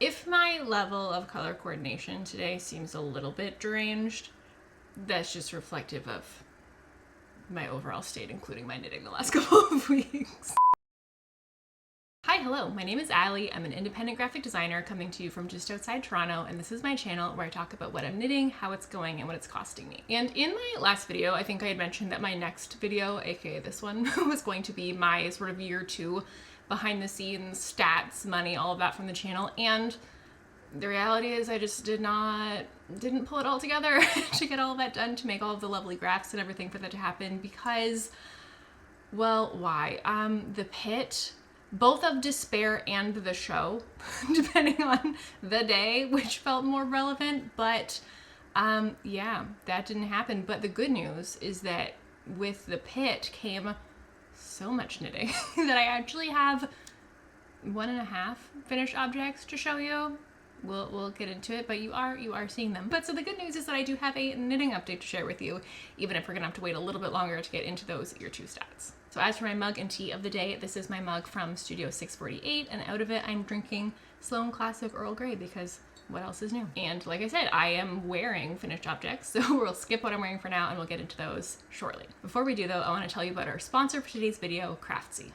If my level of color coordination today seems a little bit deranged, that's just reflective of my overall state, including my knitting the last couple of weeks. Hi, hello, my name is Allie. I'm an independent graphic designer coming to you from just outside Toronto, and this is my channel where I talk about what I'm knitting, how it's going, and what it's costing me. And in my last video, I think I had mentioned that my next video, aka this one, was going to be my sort of year two behind the scenes, stats, money, all of that from the channel. And the reality is I just didn't pull it all together to get all of that done, to make all of the lovely graphs and everything for that to happen because, well, why? The pit, both of despair and the show, depending on the day, which felt more relevant, but yeah, that didn't happen. But the good news is that with the pit came so much knitting that I actually have 1.5 finished objects to show you. We'll get into it, but you are seeing them. But so the good news is that I do have a knitting update to share with you, even if we're gonna have to wait a little bit longer to get into those year two stats. So as for my mug and tea of the day, this is my mug from Studio 648, and out of it I'm drinking Sloan Classic Earl Grey because what else is new? And like I said, I am wearing finished objects, so we'll skip what I'm wearing for now and we'll get into those shortly. Before we do though, I want to tell you about our sponsor for today's video, Craftsy.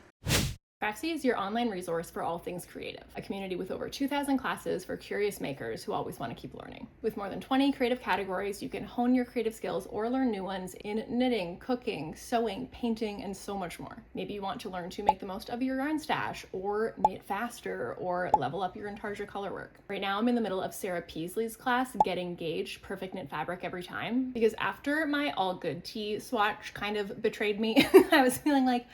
Craftsy is your online resource for all things creative, a community with over 2,000 classes for curious makers who always want to keep learning. With more than 20 creative categories, you can hone your creative skills or learn new ones in knitting, cooking, sewing, painting, and so much more. Maybe you want to learn to make the most of your yarn stash, or knit faster, or level up your intarsia color work. Right now, I'm in the middle of Sarah Peasley's class, Get Engaged, Perfect Knit Fabric Every Time, because after my Allgood Tee swatch kind of betrayed me, I was feeling like,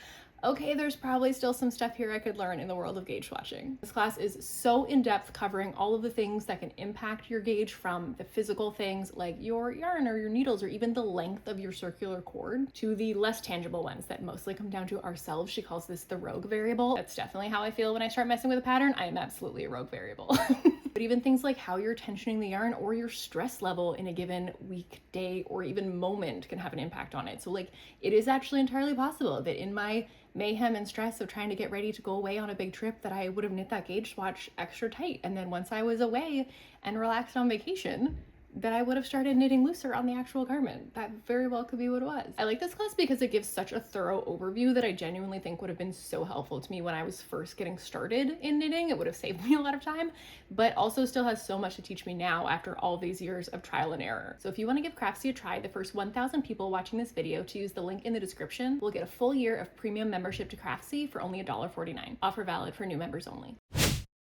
okay, there's probably still some stuff here I could learn in the world of gauge swatching. This class is so in-depth, covering all of the things that can impact your gauge, from the physical things like your yarn or your needles or even the length of your circular cord, to the less tangible ones that mostly come down to ourselves. She calls this the rogue variable. That's definitely how I feel when I start messing with a pattern. I am absolutely a rogue variable. But even things like how you're tensioning the yarn or your stress level in a given week, day, or even moment can have an impact on it. So like, it is actually entirely possible that in my mayhem and stress of trying to get ready to go away on a big trip, that I would have knit that gauge swatch extra tight. And then once I was away and relaxed on vacation, that I would have started knitting looser on the actual garment. That very well could be what it was. I like this class because it gives such a thorough overview that I genuinely think would have been so helpful to me when I was first getting started in knitting. It would have saved me a lot of time, but also still has so much to teach me now after all these years of trial and error. So if you want to give Craftsy a try, the first 1,000 people watching this video to use the link in the description will get a full year of premium membership to Craftsy for only $1.49. Offer valid for new members only.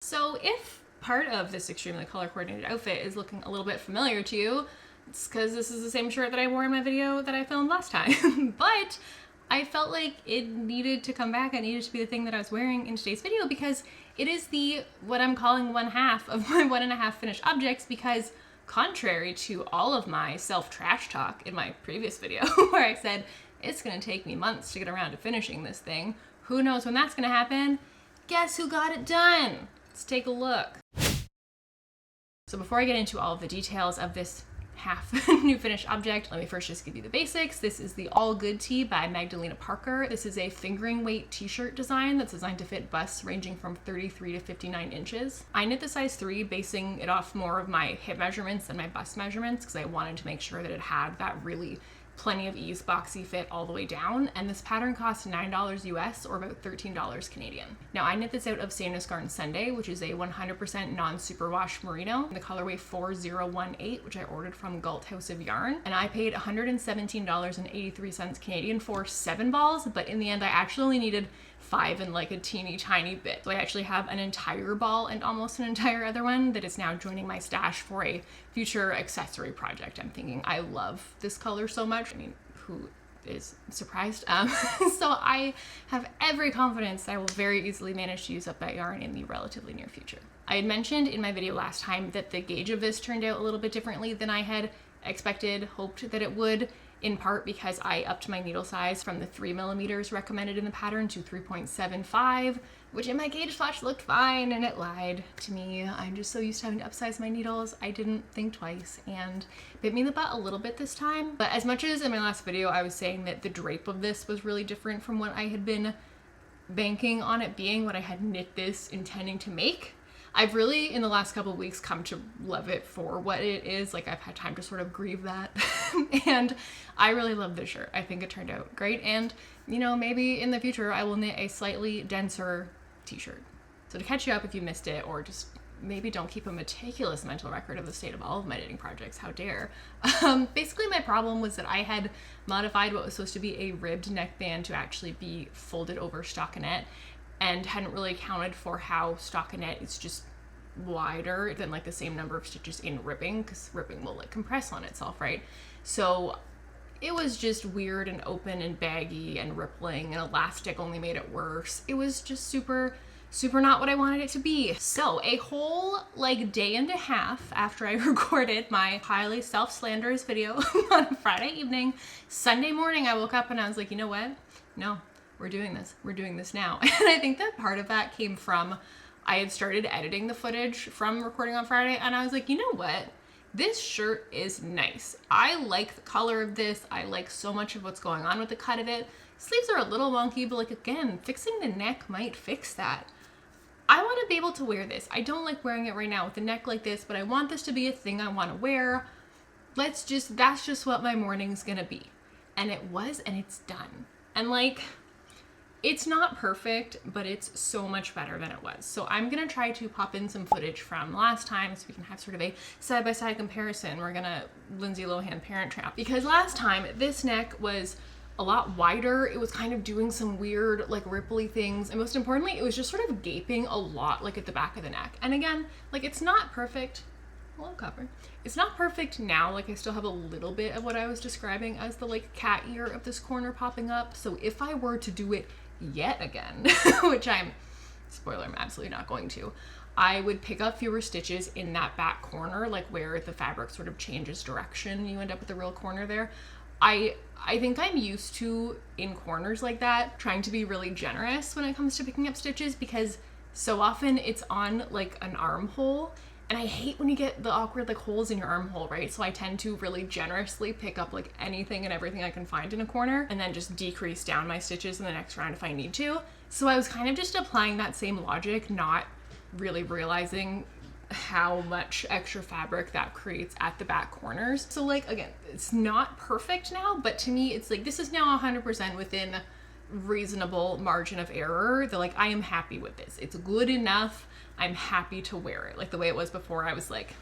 So if part of this extremely color coordinated outfit is looking a little bit familiar to you, it's because this is the same shirt that I wore in my video that I filmed last time. But I felt like it needed to come back. It needed to be the thing that I was wearing in today's video because it is the, what I'm calling 1/2 of my 1.5 finished objects, because contrary to all of my self-trash talk in my previous video where I said it's gonna take me months to get around to finishing this thing, who knows when that's gonna happen? Guess who got it done? Let's take a look. So before I get into all of the details of this half new finished object, let me first just give you the basics. This is the Allgood Tee by Magdalena Parker. This is a fingering weight t-shirt design that's designed to fit busts ranging from 33 to 59 inches. I knit the size 3, basing it off more of my hip measurements than my bust measurements because I wanted to make sure that it had that really plenty of ease boxy fit all the way down, and this pattern costs $9 US or about $13 Canadian. Now I knit this out of Sanus Garden Sunday, which is a 100% non-superwash merino in the colorway 4018, which I ordered from Galt House of Yarn, and I paid $117.83 Canadian for 7 balls, but in the end I actually only needed 5 and like a teeny tiny bit. So I actually have an entire ball and almost an entire other one that is now joining my stash for a future accessory project I'm thinking. I love this color so much. I mean, who is surprised? So I have every confidence that I will very easily manage to use up that yarn in the relatively near future. I had mentioned in my video last time that the gauge of this turned out a little bit differently than I had expected, hoped that it would, in part because I upped my needle size from the 3mm recommended in the pattern to 3.75, which in my gauge swatch looked fine, and it lied to me. I'm just so used to having to upsize my needles, I didn't think twice, and bit me in the butt a little bit this time. But as much as in my last video I was saying that the drape of this was really different from what I had been banking on it being, what I had knit this intending to make, I've really, in the last couple of weeks, come to love it for what it is. Like, I've had time to sort of grieve that. And I really love this shirt. I think it turned out great. And, you know, maybe in the future I will knit a slightly denser t-shirt. So to catch you up if you missed it, or just maybe don't keep a meticulous mental record of the state of all of my knitting projects, how dare. Basically my problem was that I had modified what was supposed to be a ribbed neckband to actually be folded over stockinette, and hadn't really accounted for how stockinette is just wider than like the same number of stitches in ribbing, because ribbing will like compress on itself, right? So it was just weird and open and baggy and rippling, and elastic only made it worse. It was just super not what I wanted it to be. So a whole like day and a half after I recorded my highly self-slanderous video on a Friday evening, Sunday morning I woke up and I was like, you know what? No, we're doing this now. And I think that part of that came from, I had started editing the footage from recording on Friday, and I was like, you know what? This shirt is nice. I like the color of this. I like so much of what's going on with the cut of it. Sleeves are a little wonky, but like, again, fixing the neck might fix that. I want to be able to wear this. I don't like wearing it right now with the neck like this, but I want this to be a thing I want to wear. That's just what my morning's gonna be. And it was, and it's done. And like, it's not perfect, but it's so much better than it was. So I'm gonna try to pop in some footage from last time so we can have sort of a side-by-side comparison. We're gonna Lindsay Lohan Parent Trap. Because last time, this neck was a lot wider. It was kind of doing some weird like ripply things, and most importantly it was just sort of gaping a lot like at the back of the neck. And again, like, it's not perfect. Hello, copper. It's not perfect now. Like, I still have a little bit of what I was describing as the like cat ear of this corner popping up. So if I were to do it yet again, which I'm absolutely not going to, I would pick up fewer stitches in that back corner, like where the fabric sort of changes direction. You end up with the real corner there. I think I'm used to, in corners like that, trying to be really generous when it comes to picking up stitches, because so often it's on like an armhole, and I hate when you get the awkward like holes in your armhole, right? So I tend to really generously pick up like anything and everything I can find in a corner, and then just decrease down my stitches in the next round if I need to. So I was kind of just applying that same logic, not really realizing how much extra fabric that creates at the back corners. So like, again, it's not perfect now, but to me it's like, this is now 100% within reasonable margin of error. That like, I am happy with this. It's good enough. I'm happy to wear it. Like the way it was before, I was like,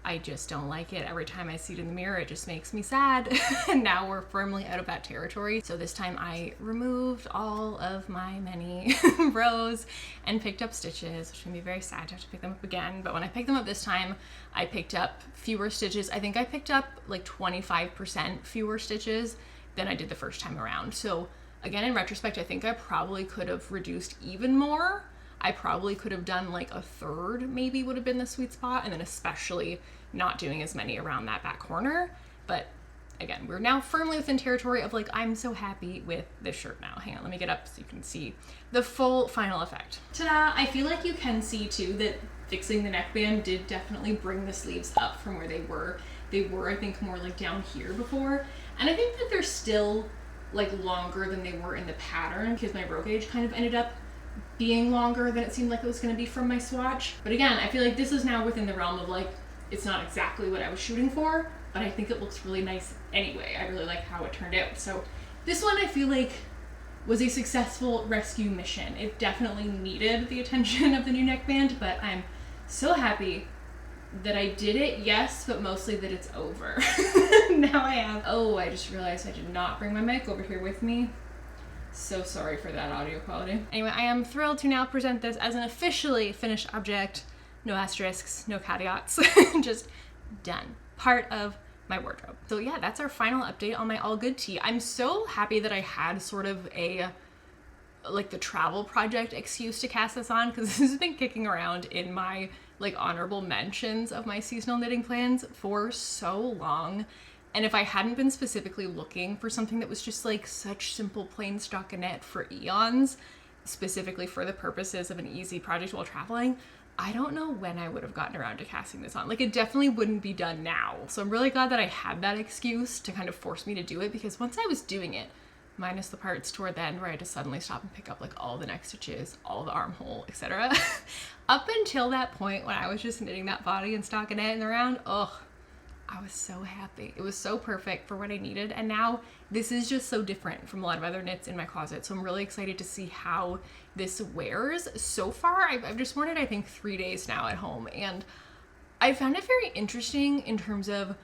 I just don't like it. Every time I see it in the mirror, it just makes me sad. And now we're firmly out of that territory. So this time I removed all of my many rows and picked up stitches, which made me very sad to have to pick them up again. But when I picked them up this time, I picked up fewer stitches. I think I picked up like 25% fewer stitches than I did the first time around. So again, in retrospect, I think I probably could have reduced even more. I probably could have done like a third, maybe would have been the sweet spot, and then especially not doing as many around that back corner. But again, we're now firmly within territory of like, I'm so happy with this shirt now. Hang on, let me get up so you can see the full final effect. Ta-da! I feel like you can see too that fixing the neckband did definitely bring the sleeves up from where they were. They were, I think, more like down here before. And I think that they're still like longer than they were in the pattern, because my row gauge kind of ended up being longer than it seemed like it was going to be from my swatch. But again, I feel like this is now within the realm of like, it's not exactly what I was shooting for, but I think it looks really nice anyway. I really like how it turned out. So this one I feel like was a successful rescue mission. It definitely needed the attention of the new neckband, but I'm so happy that I did it, yes, but mostly that it's over. Now I have, oh, I just realized I did not bring my mic over here with me. So sorry for that audio quality. Anyway, I am thrilled to now present this as an officially finished object. No asterisks, no caveats, just done. Part of my wardrobe. So yeah, that's our final update on my Allgood Tee. I'm so happy that I had sort of a, like the travel project excuse to cast this on, because this has been kicking around in my like honorable mentions of my seasonal knitting plans for so long. And if I hadn't been specifically looking for something that was just like such simple plain stockinette for eons, specifically for the purposes of an easy project while traveling, I don't know when I would have gotten around to casting this on. Like, it definitely wouldn't be done now. So I'm really glad that I had that excuse to kind of force me to do it, because once I was doing it, minus the parts toward the end where I had to suddenly stop and pick up like all the neck stitches, all the armhole, etc. Up until that point when I was just knitting that body and stocking it in the round, oh, I was so happy. It was so perfect for what I needed. And now this is just so different from a lot of other knits in my closet. So I'm really excited to see how this wears. So far, I've just worn it, I think 3 days now at home. And I found it very interesting in terms of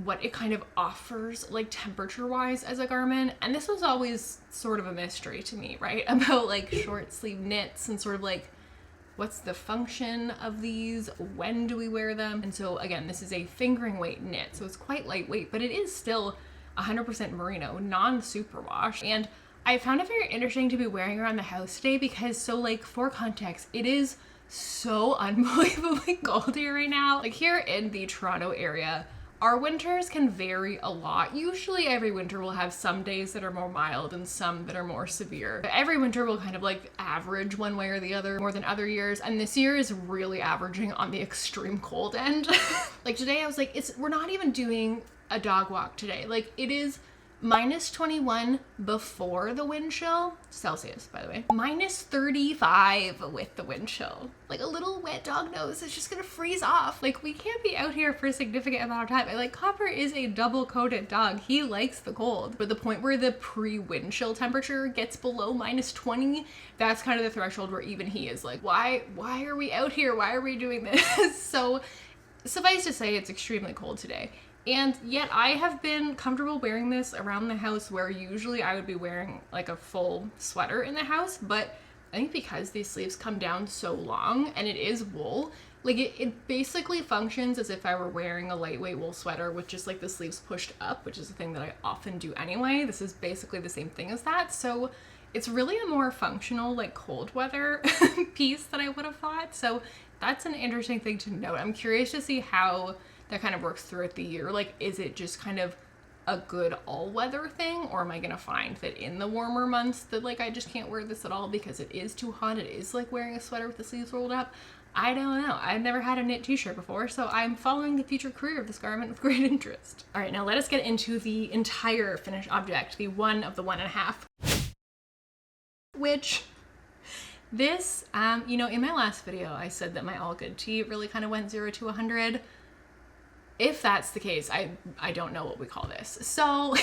what it kind of offers, like temperature wise as a garment. And this was always sort of a mystery to me, right? About like short sleeve knits and sort of like, what's the function of these? When do we wear them? And so again, this is a fingering weight knit, so it's quite lightweight, but it is still 100% merino, non-superwash. And I found it very interesting to be wearing around the house today because, so like for context, it is so unbelievably cold here right now. Like here in the Toronto area, our winters can vary a lot. Usually every winter will have some days that are more mild and some that are more severe. Every winter will kind of like average one way or the other more than other years. And this year is really averaging on the extreme cold end. Like today I was like, we're not even doing a dog walk today. Like it is minus 21 before the wind chill, Celsius by the way, minus 35 with the wind chill. Like a little wet dog nose is just gonna freeze off. Like we can't be out here for a significant amount of time. And like Copper is a double coated dog. He likes the cold, but the point where the pre-wind chill temperature gets below minus 20, that's kind of the threshold where even he is like, why are we out here? Why are we doing this? So suffice to say, it's extremely cold today. And yet I have been comfortable wearing this around the house where usually I would be wearing like a full sweater in the house. But I think because these sleeves come down so long and it is wool, like it basically functions as if I were wearing a lightweight wool sweater with just like the sleeves pushed up, which is a thing that I often do anyway. This is basically the same thing as that. So it's really a more functional like cold weather piece than I would have thought. So that's an interesting thing to note. I'm curious to see how that kind of works throughout the year. Like, is it just kind of a good all-weather thing, or am I gonna find that in the warmer months that like I just can't wear this at all because it is too hot? It is like wearing a sweater with the sleeves rolled up. I don't know. I've never had a knit t-shirt before, so I'm following the future career of this garment with great interest. All right, now let us get into the entire finished object, the one of the 1.5, which this, you know, in my last video, I said that my Allgood Tee really kind of went 0 to 100. If that's the case, I don't know what we call this. So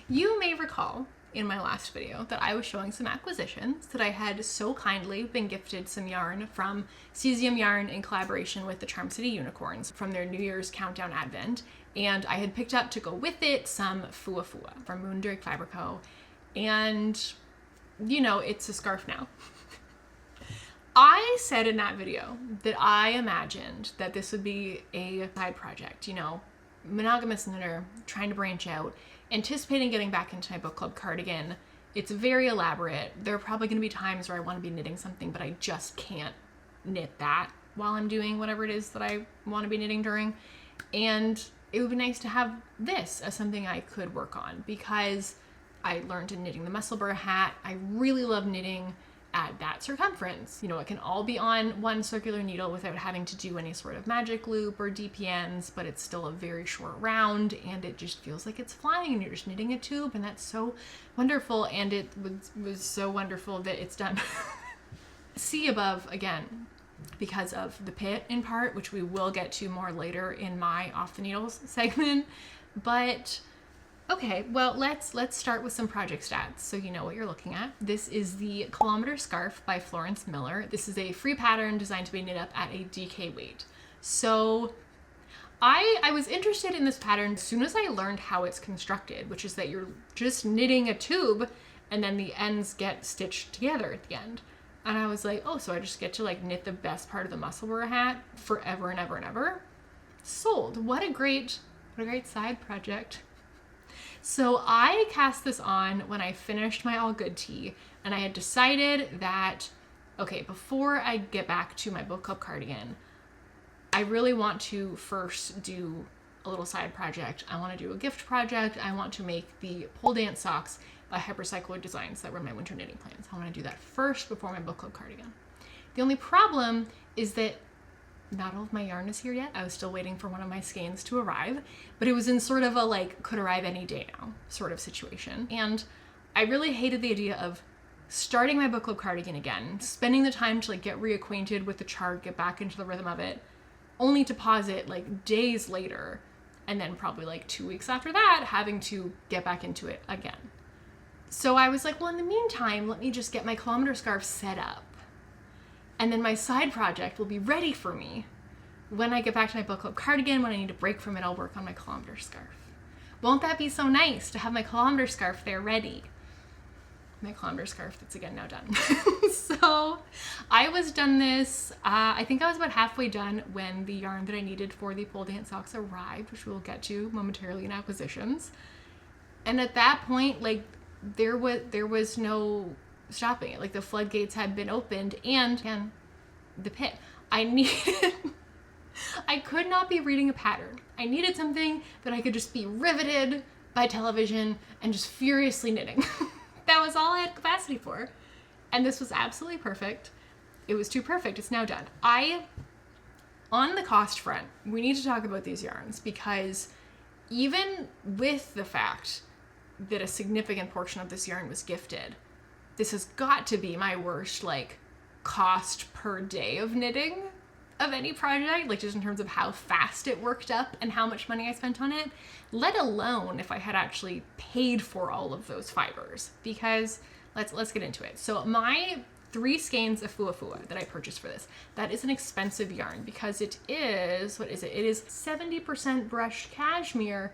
you may recall in my last video that I was showing some acquisitions, that I had so kindly been gifted some yarn from Cesium Yarn in collaboration with the Charm City Unicorns from their New Year's Countdown Advent. And I had picked up to go with it some Fua Fua from Moondrake Fiber Co. And, you know, it's a scarf now. I said in that video that I imagined that this would be a side project, you know, monogamous knitter, trying to branch out, anticipating getting back into my book club cardigan. It's very elaborate. There are probably going to be times where I want to be knitting something, but I just can't knit that while I'm doing whatever it is that I want to be knitting during. And it would be nice to have this as something I could work on, because I learned in knitting the Musselburgh hat. I really love knitting at that circumference. You know, it can all be on one circular needle without having to do any sort of magic loop or DPNs, but it's still a very short round and it just feels like it's flying and you're just knitting a tube, and that's so wonderful. And it was so wonderful that it's done. See above again, because of the pit in part, which we will get to more later in my Off the Needles segment. But okay, well, let's start with some project stats so you know what you're looking at. This is the Kilometer Scarf by Florence Miller. This is a free pattern designed to be knit up at a DK weight. So I was interested in this pattern as soon as I learned how it's constructed, which is that you're just knitting a tube and then the ends get stitched together at the end. And I was like, oh, so I just get to like knit the best part of the Musselburgh hat forever and ever and ever? Sold. What a great side project. So I cast this on when I finished my Allgood Tee, and I had decided that, okay, before I get back to my book club cardigan, I really want to first do a little side project. I want to do a gift project. I want to make the pole dance socks by Hypercycler Designs that were my winter knitting plans. I want to do that first before my book club cardigan. The only problem is that not all of my yarn is here yet. I was still waiting for one of my skeins to arrive, but it was in sort of a like, could arrive any day now sort of situation. And I really hated the idea of starting my book club cardigan again, spending the time to like get reacquainted with the chart, get back into the rhythm of it, only to pause it like days later, and then probably like 2 weeks after that, having to get back into it again. So I was like, well, in the meantime, let me just get my Kilometer Scarf set up. And then my side project will be ready for me. When I get back to my book club cardigan, when I need a break from it, I'll work on my Kilometer Scarf. Won't that be so nice to have my Kilometer Scarf there ready? My Kilometer Scarf that's again now done. So I was done this, I think I was about halfway done when the yarn that I needed for the pole dance socks arrived, which we'll get to momentarily in acquisitions. And at that point, like there was no stopping it. Like the floodgates had been opened, and the pit. I could not be reading a pattern. I needed something that I could just be riveted by television and just furiously knitting. That was all I had capacity for. And this was absolutely perfect. It was too perfect. It's now done. On the cost front, we need to talk about these yarns, because even with the fact that a significant portion of this yarn was gifted, this has got to be my worst like cost per day of knitting of any project, like just in terms of how fast it worked up and how much money I spent on it, let alone if I had actually paid for all of those fibers. Because let's get into it. So my 3 skeins of Fuafua that I purchased for this, that is an expensive yarn, because it is, what is it? It is 70% brushed cashmere,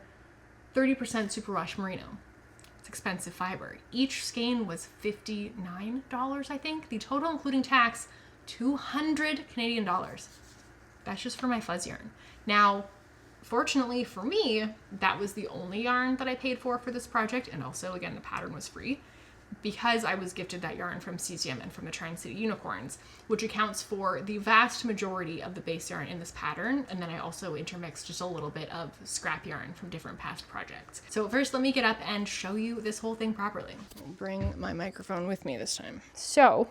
30% superwash merino. It's expensive fiber. Each skein was $59, I think. The total, including tax, 200 Canadian dollars. That's just for my fuzz yarn. Now, fortunately for me, that was the only yarn that I paid for this project, and also, again, the pattern was free, because I was gifted that yarn from Cesium and from the Tri-City Unicorns, which accounts for the vast majority of the base yarn in this pattern, and then I also intermixed just a little bit of scrap yarn from different past projects. So first, let me get up and show you this whole thing properly. I'll bring my microphone with me this time. So,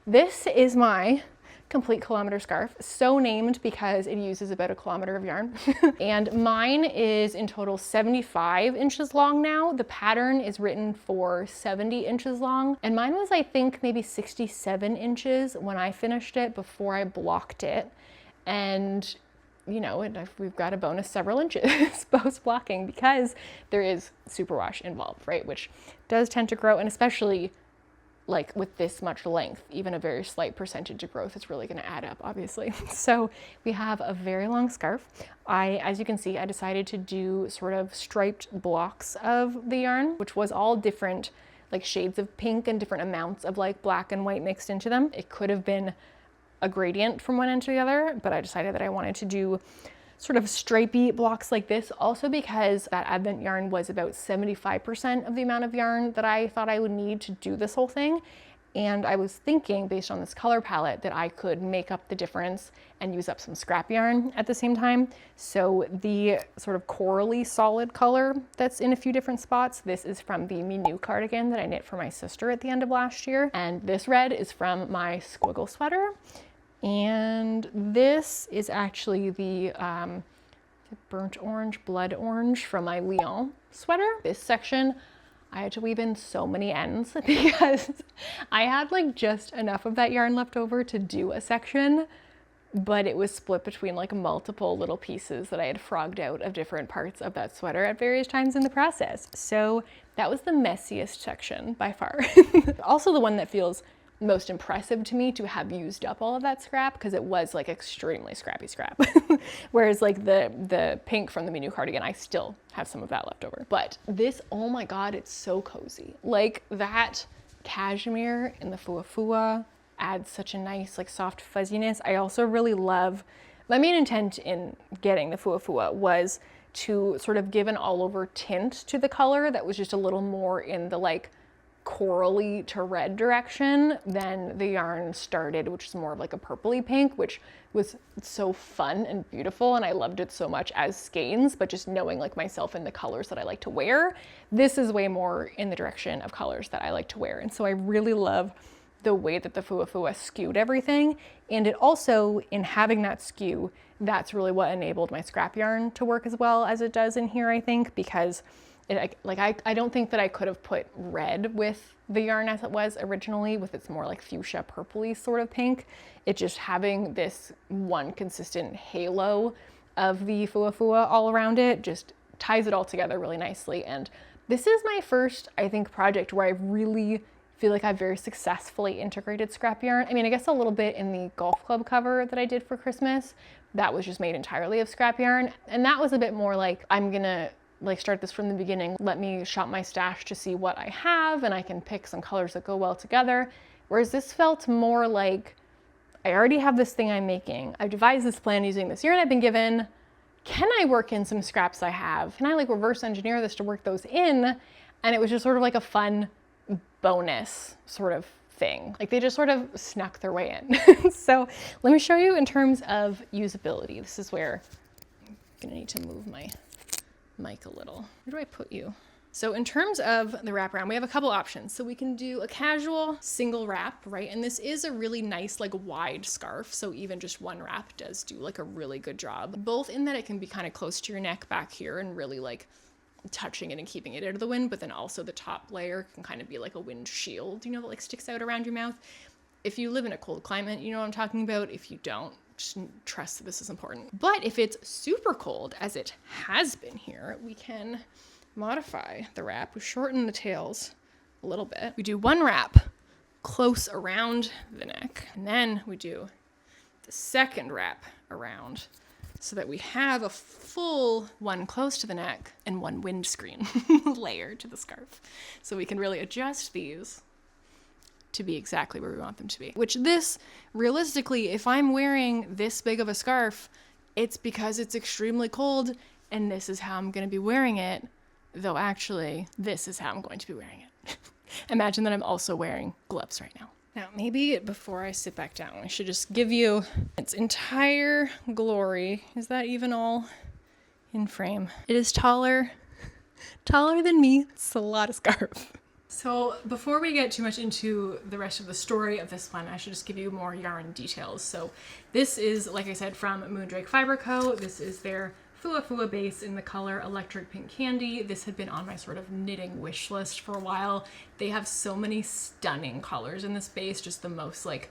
this is my complete Kilometer Scarf, so named because it uses about 1 kilometer of yarn. And mine is in total 75 inches long now. The pattern is written for 70 inches long. And mine was, I think, maybe 67 inches when I finished it before I blocked it. And you know, we've got a bonus several inches post blocking, because there is superwash involved, right? Which does tend to grow, and especially like with this much length, even a very slight percentage of growth is really going to add up, obviously. So we have a very long scarf. As you can see, I decided to do sort of striped blocks of the yarn, which was all different like shades of pink and different amounts of like black and white mixed into them. It could have been a gradient from one end to the other, but I decided that I wanted to do sort of stripey blocks like this, also because that Advent yarn was about 75% of the amount of yarn that I thought I would need to do this whole thing. And I was thinking, based on this color palette, that I could make up the difference and use up some scrap yarn at the same time. So the sort of corally solid color that's in a few different spots, this is from the Minu cardigan that I knit for my sister at the end of last year. And this red is from my squiggle sweater. And this is actually the burnt orange, blood orange from my Lyon sweater. This section, I had to weave in so many ends because I had like just enough of that yarn left over to do a section, but it was split between like multiple little pieces that I had frogged out of different parts of that sweater at various times in the process. So that was the messiest section by far. Also the one that feels most impressive to me to have used up all of that scrap, because it was like extremely scrappy scrap. Whereas like the pink from the Minu cardigan, I still have some of that left over. But this, oh my God, it's so cozy. Like that cashmere in the Fuafua adds such a nice like soft fuzziness. I also really love, my main intent in getting the Fuafua was to sort of give an all over tint to the color that was just a little more in the like corally to red direction than the yarn started, which is more of like a purpley pink, which was so fun and beautiful, and I loved it so much as skeins. But just knowing like myself and the colors that I like to wear, this is way more in the direction of colors that I like to wear. And so I really love the way that the Fuafua skewed everything. And it also, in having that skew, that's really what enabled my scrap yarn to work as well as it does in here, I think, because I don't think that I could have put red with the yarn as it was originally, with its more like fuchsia purpley sort of pink. It just having this one consistent halo of the fuwa all around it just ties it all together really nicely. And this is my first, I think, project where I really feel like I've very successfully integrated scrap yarn. I mean, I guess a little bit in the golf club cover that I did for Christmas, that was just made entirely of scrap yarn. And that was a bit more like, I'm gonna like start this from the beginning. Let me shop my stash to see what I have, and I can pick some colors that go well together. Whereas this felt more like, I already have this thing I'm making. I've devised this plan using this yarn I've been given. Can I work in some scraps I have? Can I like reverse engineer this to work those in? And it was just sort of like a fun bonus sort of thing. Like they just sort of snuck their way in. So let me show you in terms of usability. This is where I'm gonna need to move my mic a little. Where do I put you? So in terms of the wraparound, we have a couple options. So we can do a casual single wrap, right? And this is a really nice, like wide scarf. So even just one wrap does do like a really good job, both in that it can be kind of close to your neck back here and really like touching it and keeping it out of the wind, but then also the top layer can kind of be like a wind shield, you know, that like sticks out around your mouth. If you live in a cold climate, you know what I'm talking about. If you don't, just trust that this is important. But if it's super cold, as it has been here, we can modify the wrap. We shorten the tails a little bit. We do one wrap close around the neck, and then we do the second wrap around so that we have a full one close to the neck and one windscreen layer to the scarf. So we can really adjust these to be exactly where we want them to be. Which this, realistically, if I'm wearing this big of a scarf, it's because it's extremely cold and this is how I'm going to be wearing it. Though actually, this is how I'm going to be wearing it. Imagine that I'm also wearing gloves right now. Now, maybe before I sit back down, I should just give you its entire glory. Is that even all in frame? It is taller than me. It's a lot of scarf. So before we get too much into the rest of the story of this one, I should just give you more yarn details. So this is, like I said, from Moondrake Fiber Co. This is their Fuwa base in the color Electric Pink Candy. This had been on my sort of knitting wish list for a while. They have so many stunning colors in this base, just the most like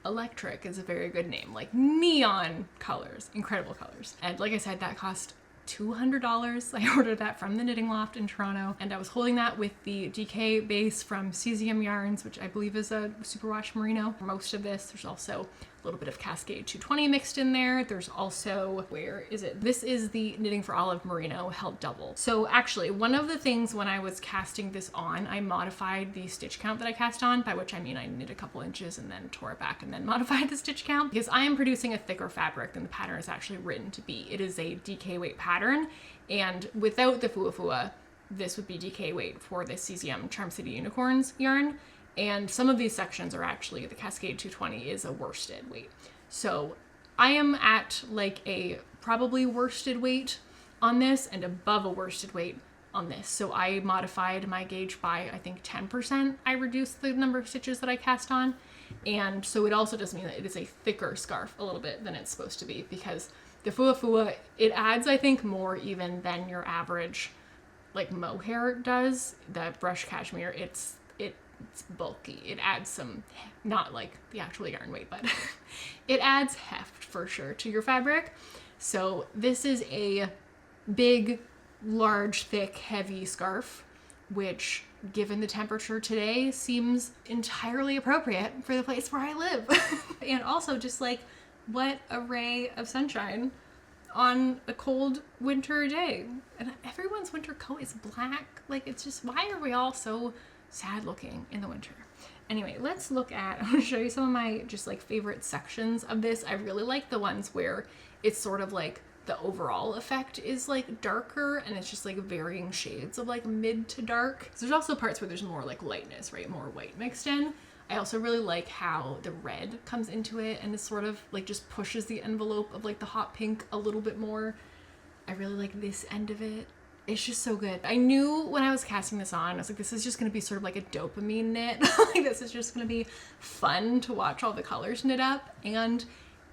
electric is a very good name, like neon colors, incredible colors. And like I said, that cost $200. I ordered that from the Knitting Loft in Toronto, and I was holding that with the DK base from Cesium Yarns, which I believe is a superwash merino. For most of this, there's also a little bit of Cascade 220 mixed in there. There's also, where is it? This is the Knitting for Olive merino held double. So actually, one of the things when I was casting this on, I modified the stitch count that I cast on, by which I mean I knit a couple inches and then tore it back and then modified the stitch count, because I am producing a thicker fabric than the pattern is actually written to be. It is a DK weight pattern, and without the Fuwa, this would be DK weight for the Cesium Charm City Unicorns yarn. And some of these sections are actually, the Cascade 220 is a worsted weight. So I am at like a probably worsted weight on this and above a worsted weight on this. So I modified my gauge by, I think 10%. I reduced the number of stitches that I cast on. And so it also does mean that it is a thicker scarf a little bit than it's supposed to be, because the Fuwa, it adds, I think, more even than your average like mohair does. The brush cashmere, it's bulky. It adds some, not like the actual yarn weight, but it adds heft for sure to your fabric. So this is a big, large, thick, heavy scarf, which given the temperature today seems entirely appropriate for the place where I live. And also just like, what a ray of sunshine on a cold winter day. And everyone's winter coat is black. Like, it's just, why are we all so sad looking in the winter? Anyway, let's look at, I'm gonna show you some of my just like favorite sections of this. I really like the ones where it's sort of like the overall effect is like darker and it's just like varying shades of like mid to dark. So there's also parts where there's more like lightness, right? More white mixed in. I also really like how the red comes into it and it sort of like just pushes the envelope of like the hot pink a little bit more. I really like this end of it. It's just so good. I knew when I was casting this on, I was like, this is just gonna be sort of like a dopamine knit. Like, this is just gonna be fun to watch all the colors knit up. And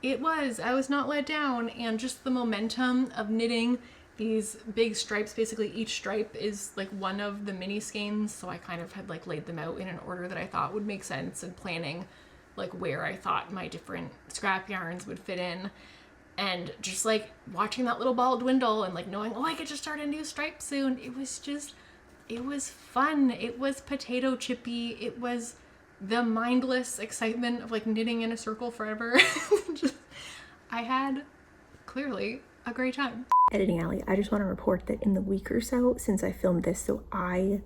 it was. I was not let down. And just the momentum of knitting these big stripes. Basically each stripe is like one of the mini skeins, so I kind of had like laid them out in an order that I thought would make sense, and planning like where I thought my different scrap yarns would fit in. And just like watching that little ball dwindle and like knowing, oh, I get to start a new stripe soon, it was fun. It was potato chippy. It was the mindless excitement of like knitting in a circle forever. I had clearly a great time. Editing Alley, I just want to report that in the week or so since I filmed this, so I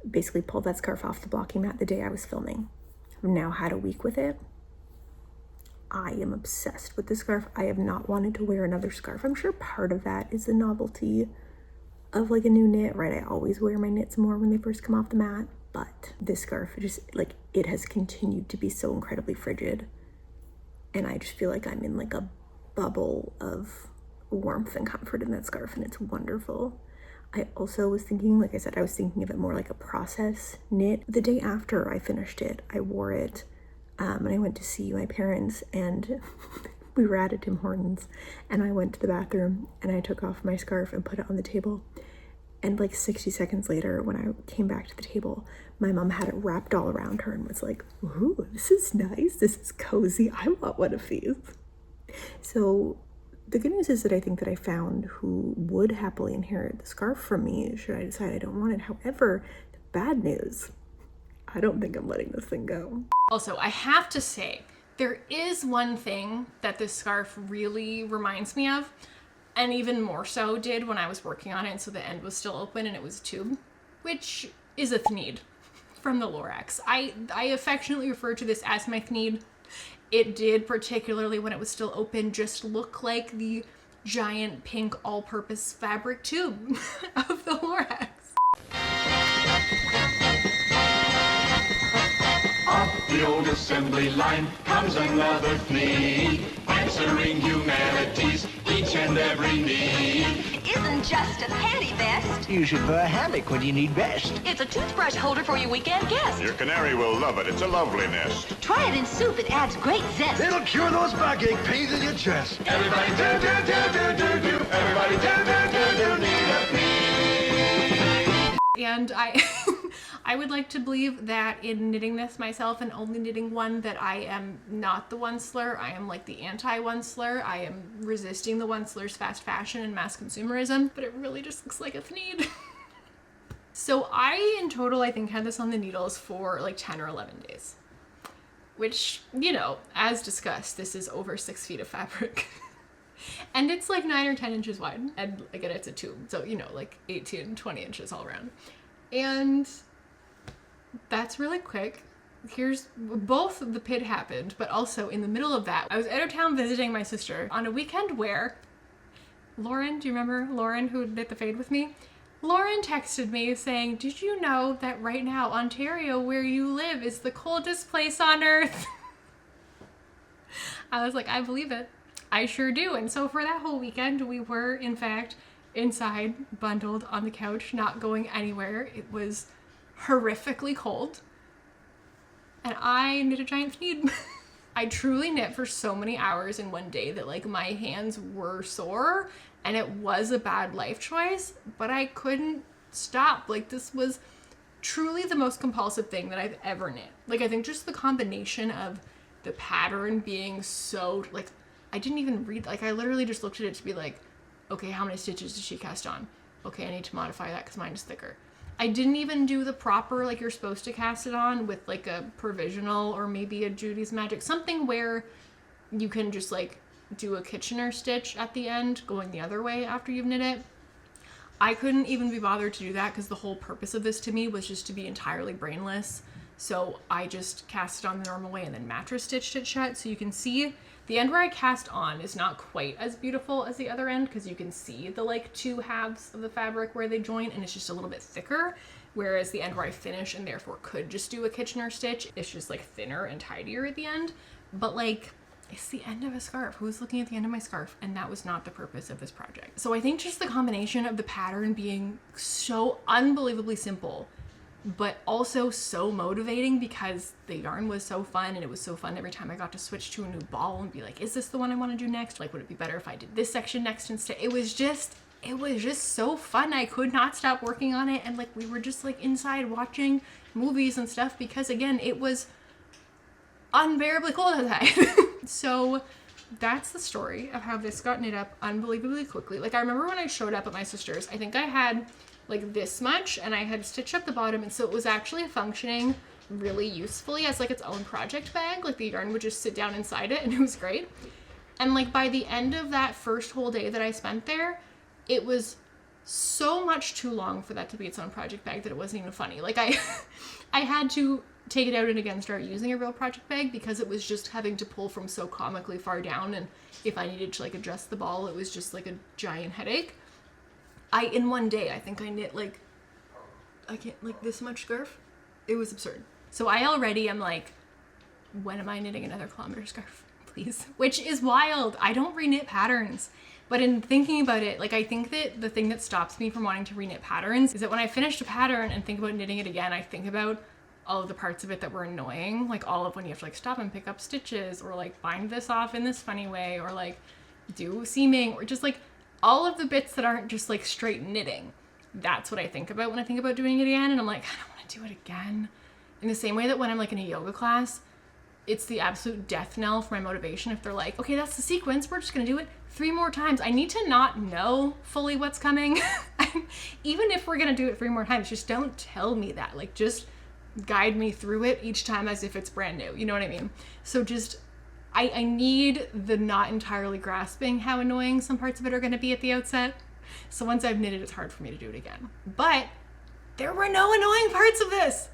basically pulled that scarf off the blocking mat the day I was filming. I've now had a week with it. I am obsessed with this scarf. I have not wanted to wear another scarf. I'm sure part of that is the novelty of like a new knit, right? I always wear my knits more when they first come off the mat, but this scarf just like, it has continued to be so incredibly frigid, and I just feel like I'm in like a bubble of warmth and comfort in that scarf, and it's wonderful. I also was thinking, like I said, I was thinking of it more like a process knit. The day after I finished it, I wore it and I went to see my parents, and we were at a Tim Hortons, and I went to the bathroom and I took off my scarf and put it on the table, and like 60 seconds later when I came back to the table, my mom had it wrapped all around her and was like, ooh, this is nice, this is cozy, I want one of these. So the good news is that I think that I found who would happily inherit the scarf from me should I decide I don't want it. However, the bad news, I don't think I'm letting this thing go. Also, I have to say, there is one thing that this scarf really reminds me of, and even more so did when I was working on it, so the end was still open and it was a tube, which is a thneed from the Lorax. I affectionately refer to this as my thneed. It did, particularly when it was still open, just look like the giant pink all-purpose fabric tube of the Lorax. Off the old assembly line comes another thneed, answering humanity's each and every need. It isn't just a panty vest. You should wear a hammock when you need rest. It's a toothbrush holder for your weekend guest. Your canary will love it. It's a lovely nest. Try it in soup. It adds great zest. It'll cure those backache pains in your chest. Everybody do. Everybody do. Need a thneed. And I would like to believe that in knitting this myself and only knitting one, that I am not the one slur. I am like the anti-one slur. I am resisting the one slur's fast fashion and mass consumerism, but it really just looks like a thneed. So I, in total, I think had this on the needles for like 10 or 11 days, which, you know, as discussed, this is over 6 feet of fabric. And it's like 9 or 10 inches wide. And again, it's a tube, so, you know, like 18, 20 inches all around. And that's really quick. Here's both the pit happened, but also in the middle of that, I was out of town visiting my sister on a weekend where Lauren, do you remember Lauren who knit the fade with me? Lauren texted me saying, did you know that right now Ontario, where you live, is the coldest place on earth? I was like, I believe it. I sure do. And so for that whole weekend, we were in fact inside, bundled on the couch, not going anywhere. It was horrifically cold, and I knit a giant thneed. I truly knit for so many hours in one day that like my hands were sore, and it was a bad life choice, but I couldn't stop. Like, this was truly the most compulsive thing that I've ever knit. Like, I think just the combination of the pattern being so, like, I didn't even read, like, I literally just looked at it to be like, okay, how many stitches did she cast on? Okay, I need to modify that because mine is thicker. I didn't even do the proper, like, you're supposed to cast it on with like a provisional or maybe a Judy's Magic, something where you can just like do a Kitchener stitch at the end going the other way after you've knit it. I couldn't even be bothered to do that because the whole purpose of this to me was just to be entirely brainless. So I just cast it on the normal way and then mattress stitched it shut. So you can see the end where I cast on is not quite as beautiful as the other end because you can see the like two halves of the fabric where they join, and it's just a little bit thicker. Whereas the end where I finish and therefore could just do a Kitchener stitch, it's just like thinner and tidier at the end. But like, it's the end of a scarf. Who's looking at the end of my scarf? And that was not the purpose of this project. So I think just the combination of the pattern being so unbelievably simple, but also so motivating because the yarn was so fun, and it was so fun every time I got to switch to a new ball and be like, is this the one I want to do next? Like, would it be better if I did this section next instead? It was just it was just so fun. I could not stop working on it. And like, we were just like inside watching movies and stuff because again, it was unbearably cold outside. So that's the story of how this got knit up unbelievably quickly. Like I remember when I showed up at my sister's, I think I had like this much and I had stitched up the bottom. And so it was actually functioning really usefully as like its own project bag. Like the yarn would just sit down inside it and it was great. And like by the end of that first whole day that I spent there, it was so much too long for that to be its own project bag that it wasn't even funny. Like I had to take it out and again start using a real project bag because it was just having to pull from so comically far down, and if I needed to like adjust the ball, it was just like a giant headache. In one day, I think I knit like, I can't, like this much scarf. It was absurd. So I already am like, when am I knitting another Kilometer Scarf, please? Which is wild. I don't reknit patterns. But in thinking about it, like I think that the thing that stops me from wanting to reknit patterns is that when I finish a pattern and think about knitting it again, I think about all of the parts of it that were annoying, like all of when you have to like stop and pick up stitches or like bind this off in this funny way or like do seaming or just like all of the bits that aren't just like straight knitting. That's what I think about when I think about doing it again. And I'm like, I don't want to do it again. In the same way that when I'm like in a yoga class, it's the absolute death knell for my motivation if they're like, okay, that's the sequence, we're just gonna do it 3 more times. I need to not know fully what's coming. Even if we're gonna do it 3 more times, just don't tell me that. Like just guide me through it each time as if it's brand new. You know what I mean? So just, I need the not entirely grasping how annoying some parts of it are gonna be at the outset. So once I've knitted, it's hard for me to do it again. But there were no annoying parts of this.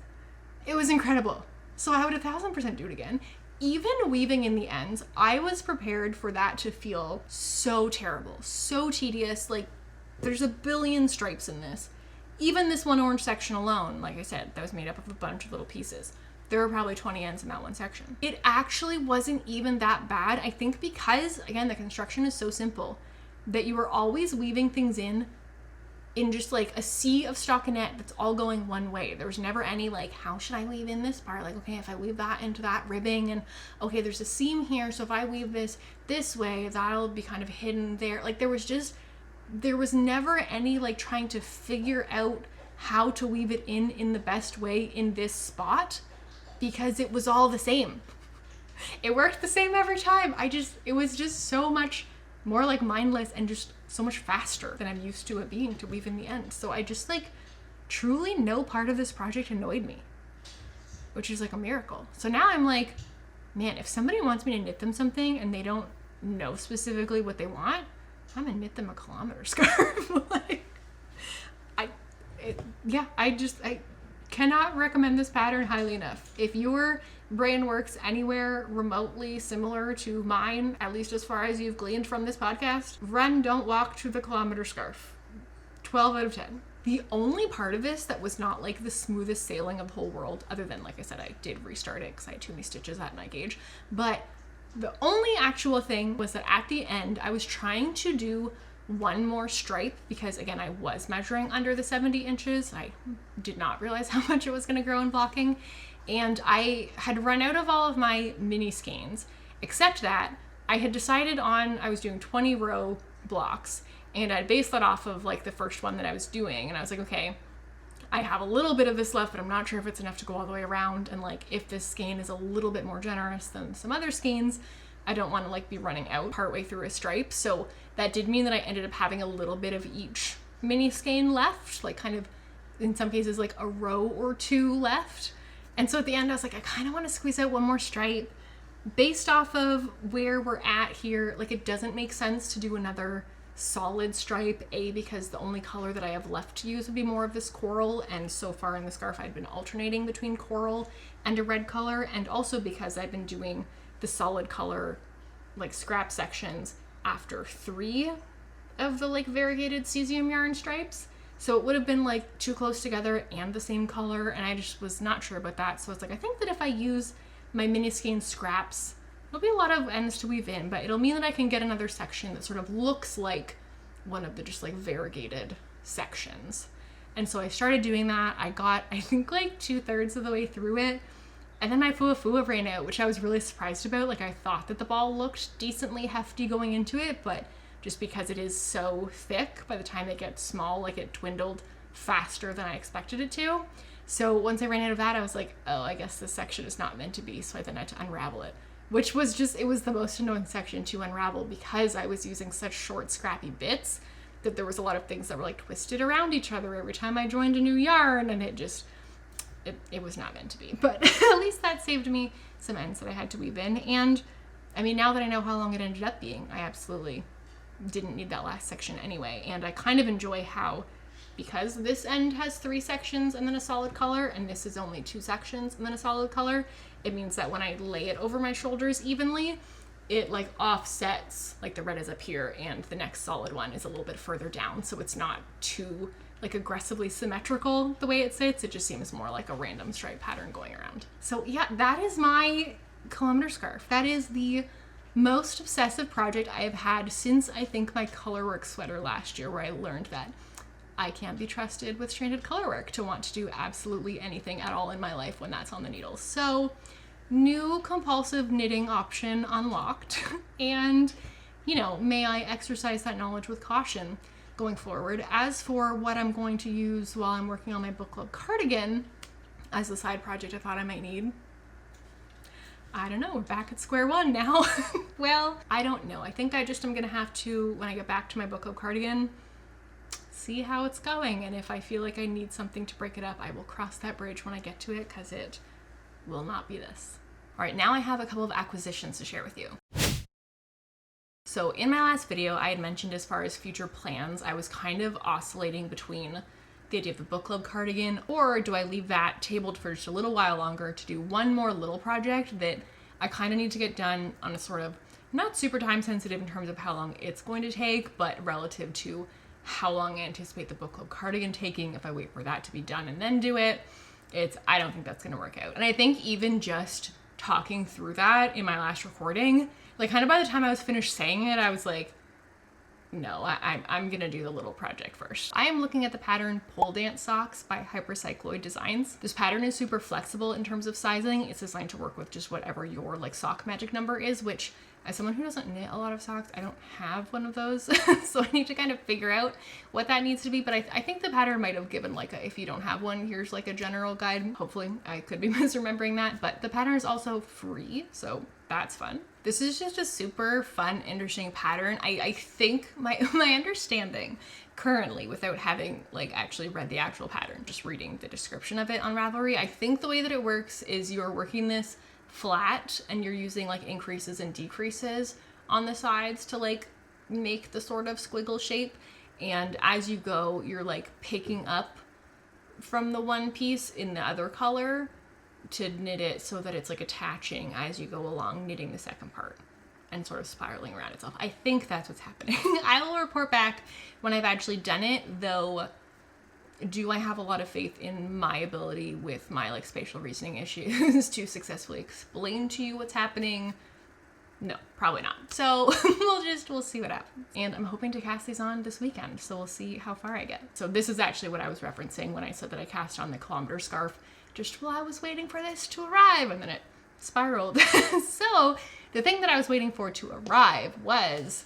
It was incredible. So I would 1000% do it again. Even weaving in the ends, I was prepared for that to feel so terrible, so tedious. Like there's a billion stripes in this. Even this one orange section alone, like I said, that was made up of a bunch of little pieces. There were probably 20 ends in that one section. It actually wasn't even that bad. I think because, again, the construction is so simple that you were always weaving things in just like a sea of stockinette that's all going one way. There was never any like, how should I weave in this part? Like, okay, if I weave that into that ribbing and okay, there's a seam here. So if I weave this way, that'll be kind of hidden there. Like there was never any like trying to figure out how to weave it in the best way in this spot because it was all the same. It worked the same every time. It was just so much more like mindless and just so much faster than I'm used to it being to weave in the end. So I just like truly no part of this project annoyed me, which is like a miracle. So now I'm like, man, if somebody wants me to knit them something and they don't know specifically what they want, I'm gonna knit them a Kilometer Scarf. Like, I cannot recommend this pattern highly enough. If your brain works anywhere remotely similar to mine, at least as far as you've gleaned from this podcast, run, don't walk to the Kilometer Scarf. 12 out of 10. The only part of this that was not like the smoothest sailing of the whole world, other than, like I said, I did restart it because I had too many stitches at night gauge, but the only actual thing was that at the end, I was trying to do one more stripe because, again, I was measuring under the 70 inches. I did not realize how much it was going to grow in blocking. And I had run out of all of my mini skeins, except that I had decided I was doing 20 row blocks, and I based that off of like the first one that I was doing. And I was like, okay, I have a little bit of this left, but I'm not sure if it's enough to go all the way around. And like, if this skein is a little bit more generous than some other skeins, I don't want to like be running out partway through a stripe. So that did mean that I ended up having a little bit of each mini skein left, like kind of in some cases like a row or 2 left. And so at the end, I was like, I kind of want to squeeze out one more stripe. Based off of where we're at here, like it doesn't make sense to do another solid stripe, because the only color that I have left to use would be more of this coral, and so far in the scarf I'd been alternating between coral and a red color, and also because I've been doing the solid color like scrap sections after 3 of the like variegated cesium yarn stripes. So it would have been like too close together and the same color, and I just was not sure about that. So it's like, I think that if I use my mini skein scraps, it'll be a lot of ends to weave in, but it'll mean that I can get another section that sort of looks like one of the just like variegated sections. And so I started doing that. I got, I think like 2/3 of the way through it, and then my fuwa ran out, which I was really surprised about. Like I thought that the ball looked decently hefty going into it, but just because it is so thick. By the time it gets small, like it dwindled faster than I expected it to. So once I ran out of that, I was like, oh, I guess this section is not meant to be. So I then had to unravel it, which was just, it was the most annoying section to unravel because I was using such short, scrappy bits that there was a lot of things that were like twisted around each other every time I joined a new yarn, and it just, it was not meant to be. But at least that saved me some ends that I had to weave in. And I mean, now that I know how long it ended up being, I absolutely didn't need that last section anyway. And I kind of enjoy how, because this end has 3 sections and then a solid color, and this is only 2 sections and then a solid color, it means that when I lay it over my shoulders evenly, it like offsets, like the red is up here and the next solid one is a little bit further down. So it's not too like aggressively symmetrical the way it sits. It just seems more like a random stripe pattern going around. So yeah, that is my Kilometer Scarf. That is the most obsessive project I have had since I think my colorwork sweater last year, where I learned that I can't be trusted with stranded colorwork to want to do absolutely anything at all in my life when that's on the needles. So new compulsive knitting option unlocked. And, you know, may I exercise that knowledge with caution going forward. As for what I'm going to use while I'm working on my book club cardigan as a side project I thought I might need, I don't know, we're back at square one now. Well, I don't know. I think I just am gonna have to, when I get back to my book club cardigan, see how it's going. And if I feel like I need something to break it up, I will cross that bridge when I get to it, because it will not be this. All right, now I have a couple of acquisitions to share with you. So in my last video, I had mentioned as far as future plans, I was kind of oscillating between the idea of the book club cardigan, or do I leave that tabled for just a little while longer to do one more little project that I kind of need to get done on a sort of not super time sensitive in terms of how long it's going to take, but relative to how long I anticipate the book club cardigan taking. If I wait for that to be done and then do it, I don't think that's gonna work out. And I think even just talking through that in my last recording, like kind of by the time I was finished saying it, I was like, no, I'm gonna do the little project first. I am looking at the pattern Pole Dance Socks by Hypercycloid Designs. This pattern is super flexible in terms of sizing. It's designed to work with just whatever your like sock magic number is, which as someone who doesn't knit a lot of socks, I don't have one of those. So I need to kind of figure out what that needs to be. But I think the pattern might have given like a, if you don't have one, here's like a general guide. Hopefully I could be misremembering that, but the pattern is also free, so that's fun. This is just a super fun, interesting pattern. I think my understanding currently, without having like actually read the actual pattern, just reading the description of it on Ravelry, I think the way that it works is you're working this flat and you're using like increases and decreases on the sides to like make the sort of squiggle shape. And as you go, you're like picking up from the one piece in the other color to knit it so that it's like attaching as you go along, knitting the second part and sort of spiraling around itself. I think that's what's happening. I will report back when I've actually done it, though. Do I have a lot of faith in my ability with my like spatial reasoning issues to successfully explain to you what's happening? No, probably not. So we'll see what happens. And I'm hoping to cast these on this weekend, so we'll see how far I get. So this is actually what I was referencing when I said that I cast on the Kilometer Scarf just while I was waiting for this to arrive, and then it spiraled. So the thing that I was waiting for to arrive was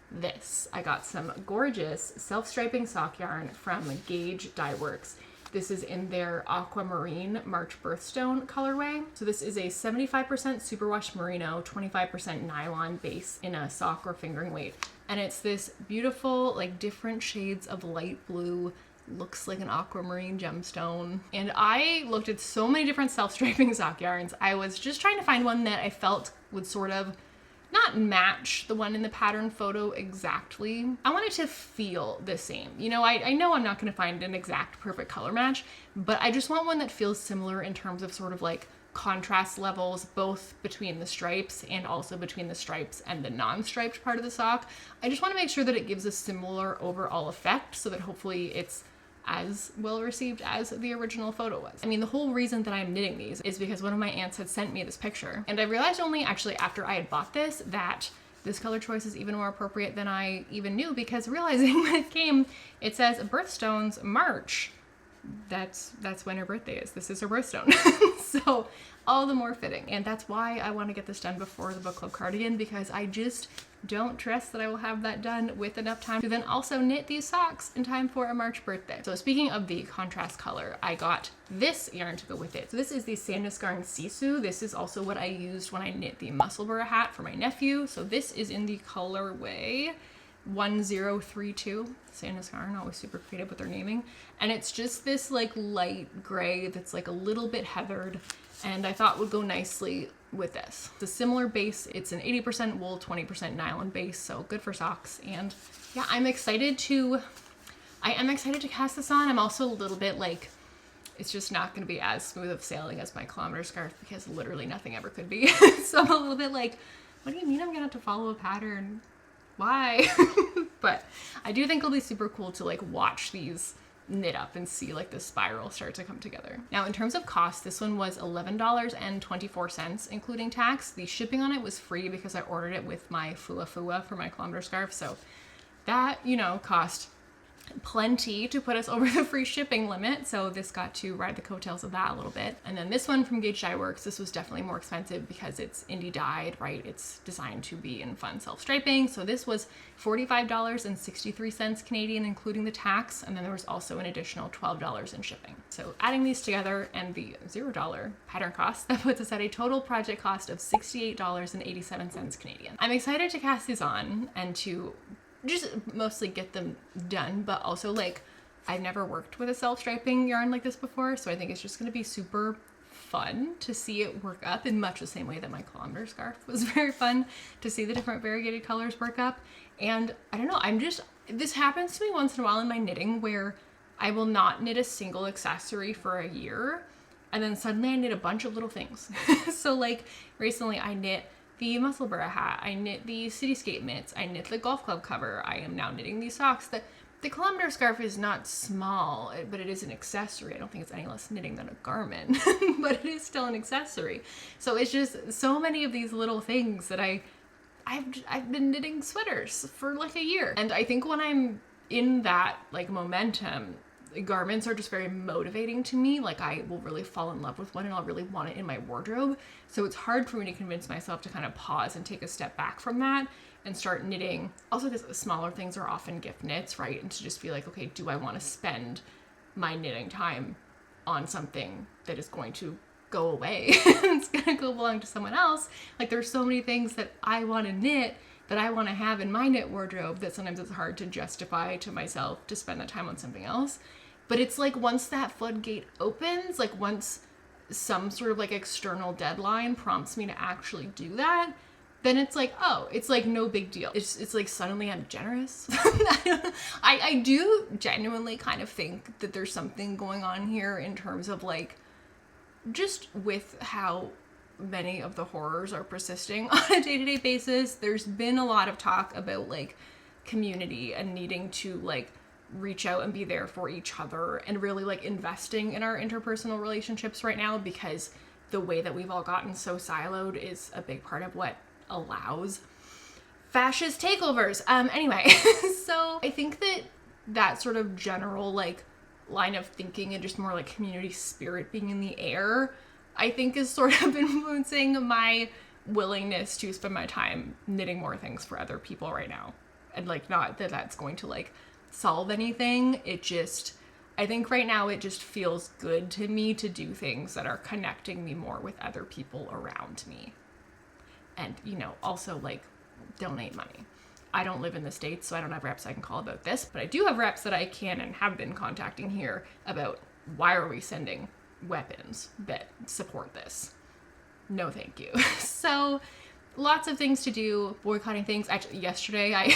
this. I got some gorgeous self-striping sock yarn from Gauge Dye Works. This is in their Aquamarine March Birthstone colorway. So this is a 75% superwash merino, 25% nylon base in a sock or fingering weight. And it's this beautiful, like different shades of light blue, looks like an aquamarine gemstone. And I looked at so many different self-striping sock yarns. I was just trying to find one that I felt would sort of not match the one in the pattern photo exactly. I wanted to feel the same. You know, I know I'm not gonna find an exact perfect color match, but I just want one that feels similar in terms of sort of like contrast levels, both between the stripes and also between the stripes and the non-striped part of the sock. I just wanna make sure that it gives a similar overall effect so that hopefully it's as well received as the original photo was. I mean, the whole reason that I'm knitting these is because one of my aunts had sent me this picture, and I realized only actually after I had bought this that this color choice is even more appropriate than I even knew, because realizing when it came, it says Birthstones March that's when her birthday is. This is her birthstone. So all the more fitting. And that's why I want to get this done before the book club cardigan, because I just don't trust that I will have that done with enough time to then also knit these socks in time for a March birthday. So speaking of the contrast color, I got this yarn to go with it. So this is the Sandusgarn Sisu. This is also what I used when I knit the Musselburgh hat for my nephew. So this is in the colorway 1032. Sandusgarn, always super creative with their naming. And it's just this like light gray that's like a little bit heathered, and I thought would go nicely with this. It's a similar base. It's an 80% wool, 20% nylon base, so good for socks. And yeah, I am excited to cast this on. I'm also a little bit like, it's just not going to be as smooth of sailing as my Kilometer Scarf, because literally nothing ever could be. So I'm a little bit like, what do you mean I'm gonna have to follow a pattern? Why? But I do think it'll be super cool to like watch these knit up and see like the spiral start to come together. Now in terms of cost, this one was $11.24 including tax. The shipping on it was free because I ordered it with my Fua for my Kilometer Scarf, so that, you know, cost plenty to put us over the free shipping limit, so this got to ride the coattails of that a little bit. And then this one from Gauge Dye Works, this was definitely more expensive because it's indie dyed, right? It's designed to be in fun self-striping. So this was $45.63 Canadian including the tax, and then there was also an additional $12 in shipping. So adding these together and the $0 pattern cost, that puts us at a total project cost of $68.87 Canadian. I'm excited to cast these on and to just mostly get them done, but also like I've never worked with a self-striping yarn like this before, so I think it's just going to be super fun to see it work up in much the same way that my Kilometer Scarf was very fun to see the different variegated colors work up. And I don't know, this happens to me once in a while in my knitting where I will not knit a single accessory for a year, and then suddenly I knit a bunch of little things. So like recently I knit the Musselburgh hat, I knit the Cityscape mitts, I knit the golf club cover, I am now knitting these socks. The Kilometer Scarf is not small, but it is an accessory. I don't think it's any less knitting than a garment, but it is still an accessory. So it's just so many of these little things that I've been knitting sweaters for like a year. And I think when I'm in that like momentum, garments are just very motivating to me. Like I will really fall in love with one and I'll really want it in my wardrobe. So it's hard for me to convince myself to kind of pause and take a step back from that and start knitting. Also because smaller things are often gift knits, right? And to just be like, okay, do I want to spend my knitting time on something that is going to go away? It's going to go belong to someone else. Like there's so many things that I want to knit that I want to have in my knit wardrobe that sometimes it's hard to justify to myself to spend that time on something else. But it's like once that floodgate opens, like once some sort of like external deadline prompts me to actually do that, then it's like, oh, it's like no big deal. It's like suddenly I'm generous. I do genuinely kind of think that there's something going on here in terms of like just with how many of the horrors are persisting on a day-to-day basis. There's been a lot of talk about like community and needing to like reach out and be there for each other and really like investing in our interpersonal relationships right now, because the way that we've all gotten so siloed is a big part of what allows fascist takeovers. Anyway, so I think that sort of general like line of thinking and just more like community spirit being in the air, I think is sort of influencing my willingness to spend my time knitting more things for other people right now. And like, not that that's going to like solve anything. It just, I think right now it just feels good to me to do things that are connecting me more with other people around me. And, you know, also like donate money. I don't live in the States, so I don't have reps I can call about this, but I do have reps that I can and have been contacting here about why are we sending weapons that support this? No, thank you. So lots of things to do, boycotting things. Actually, yesterday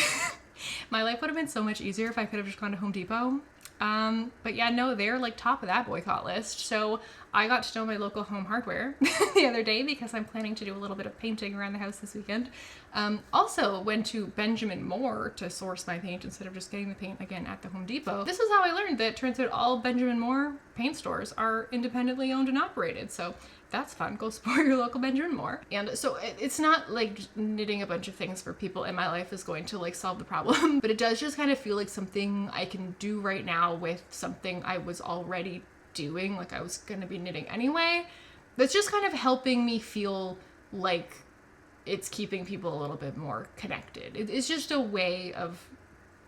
my life would have been so much easier if I could have just gone to Home Depot. But yeah, no, they're like top of that boycott list. So I got to know my local Home Hardware the other day because I'm planning to do a little bit of painting around the house this weekend. Also went to Benjamin Moore to source my paint instead of just getting the paint again at the Home Depot. This is how I learned that it turns out all Benjamin Moore paint stores are independently owned and operated. So that's fun. Go support your local Benjamin Moore. And so it's not like knitting a bunch of things for people in my life is going to like solve the problem, but it does just kind of feel like something I can do right now with something I was already doing, like I was gonna be knitting anyway. That's just kind of helping me feel like it's keeping people a little bit more connected. It's just a way of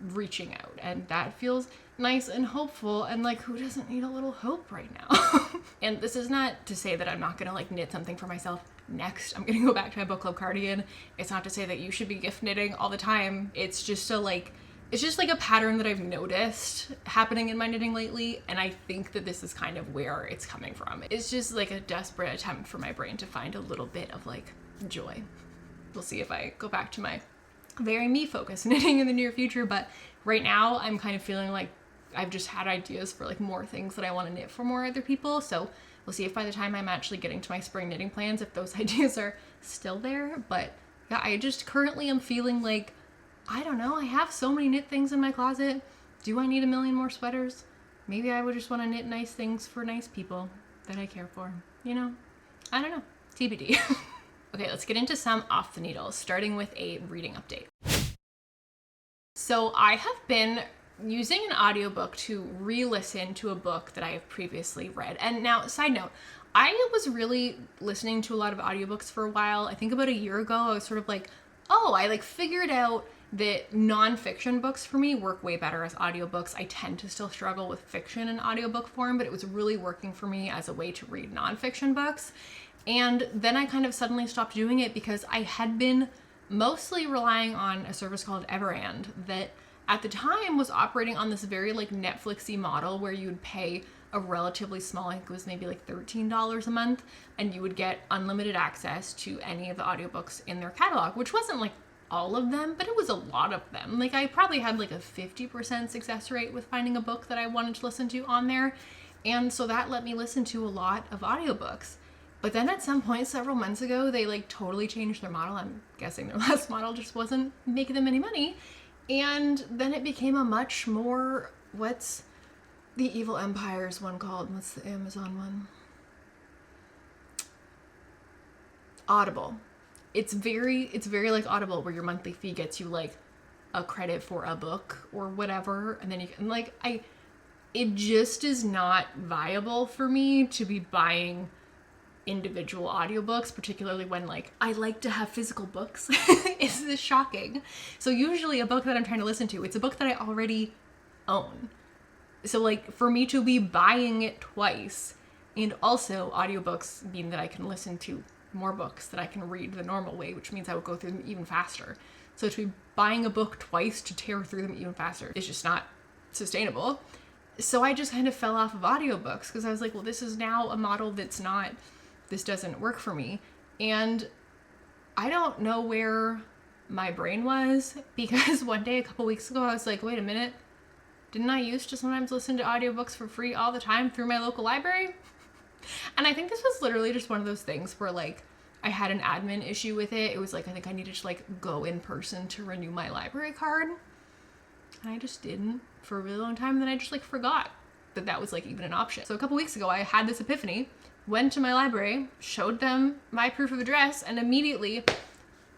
reaching out, and that feels nice and hopeful, and like, who doesn't need a little hope right now? And this is not to say that I'm not gonna like knit something for myself next. I'm gonna go back to my book club cardigan. It's not to say that you should be gift knitting all the time. It's just a pattern that I've noticed happening in my knitting lately, and I think that this is kind of where it's coming from. It's just like a desperate attempt for my brain to find a little bit of like joy. We'll see if I go back to my very me focused knitting in the near future, but right now I'm kind of feeling like I've just had ideas for like more things that I want to knit for more other people. So we'll see if by the time I'm actually getting to my spring knitting plans, if those ideas are still there. But yeah, I just currently am feeling like, I don't know, I have so many knit things in my closet. Do I need a million more sweaters? Maybe I would just want to knit nice things for nice people that I care for, you know? I don't know, TBD. Okay, let's get into some off the needle, starting with a reading update. So I have been using an audiobook to re-listen to a book that I have previously read. And now, side note, I was really listening to a lot of audiobooks for a while. I think about a year ago, I was sort of like, oh, I like figured out that nonfiction books for me work way better as audiobooks. I tend to still struggle with fiction in audiobook form, but it was really working for me as a way to read nonfiction books. And then I kind of suddenly stopped doing it because I had been mostly relying on a service called Everand that at the time was operating on this very like Netflixy model where you would pay a relatively small, I think it was maybe like $13 a month, and you would get unlimited access to any of the audiobooks in their catalog, which wasn't like all of them, but it was a lot of them. Like I probably had like a 50% success rate with finding a book that I wanted to listen to on there. And so that let me listen to a lot of audiobooks. But then at some point several months ago, they like totally changed their model. I'm guessing their last model just wasn't making them any money. And then it became a much more, what's the Evil Empire's one called? What's the Amazon one? Audible. It's very like Audible, where your monthly fee gets you like a credit for a book or whatever. And then you can like, it just is not viable for me to be buying individual audiobooks, particularly when like I like to have physical books. Is this shocking? So usually a book that I'm trying to listen to, it's a book that I already own. So like for me to be buying it twice, and also audiobooks mean that I can listen to more books that I can read the normal way, which means I would go through them even faster. So to be buying a book twice to tear through them even faster is just not sustainable. So I just kind of fell off of audiobooks because I was like, well, this is now a model that's not, this doesn't work for me. And I don't know where my brain was, because one day a couple weeks ago I was like, wait a minute, didn't I used to sometimes listen to audiobooks for free all the time through my local library? And I think this was literally just one of those things where like I had an admin issue with it. It was like I think I needed to like go in person to renew my library card, and I just didn't for a really long time. And then I just like forgot that that was like even an option. So a couple weeks ago I had this epiphany, went to my library, showed them my proof of address, and immediately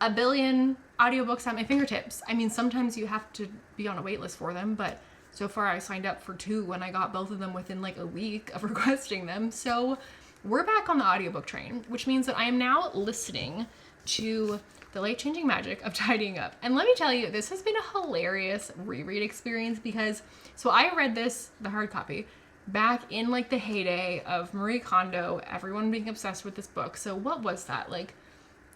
a billion audiobooks at my fingertips. I mean, sometimes you have to be on a wait list for them, but so far I signed up for 2 and I got both of them within like a week of requesting them. So we're back on the audiobook train, which means that I am now listening to The Life-Changing Magic of Tidying Up. And let me tell you, this has been a hilarious reread experience because, so I read this, the hard copy, back in like the heyday of Marie Kondo, everyone being obsessed with this book. So what was that? Like,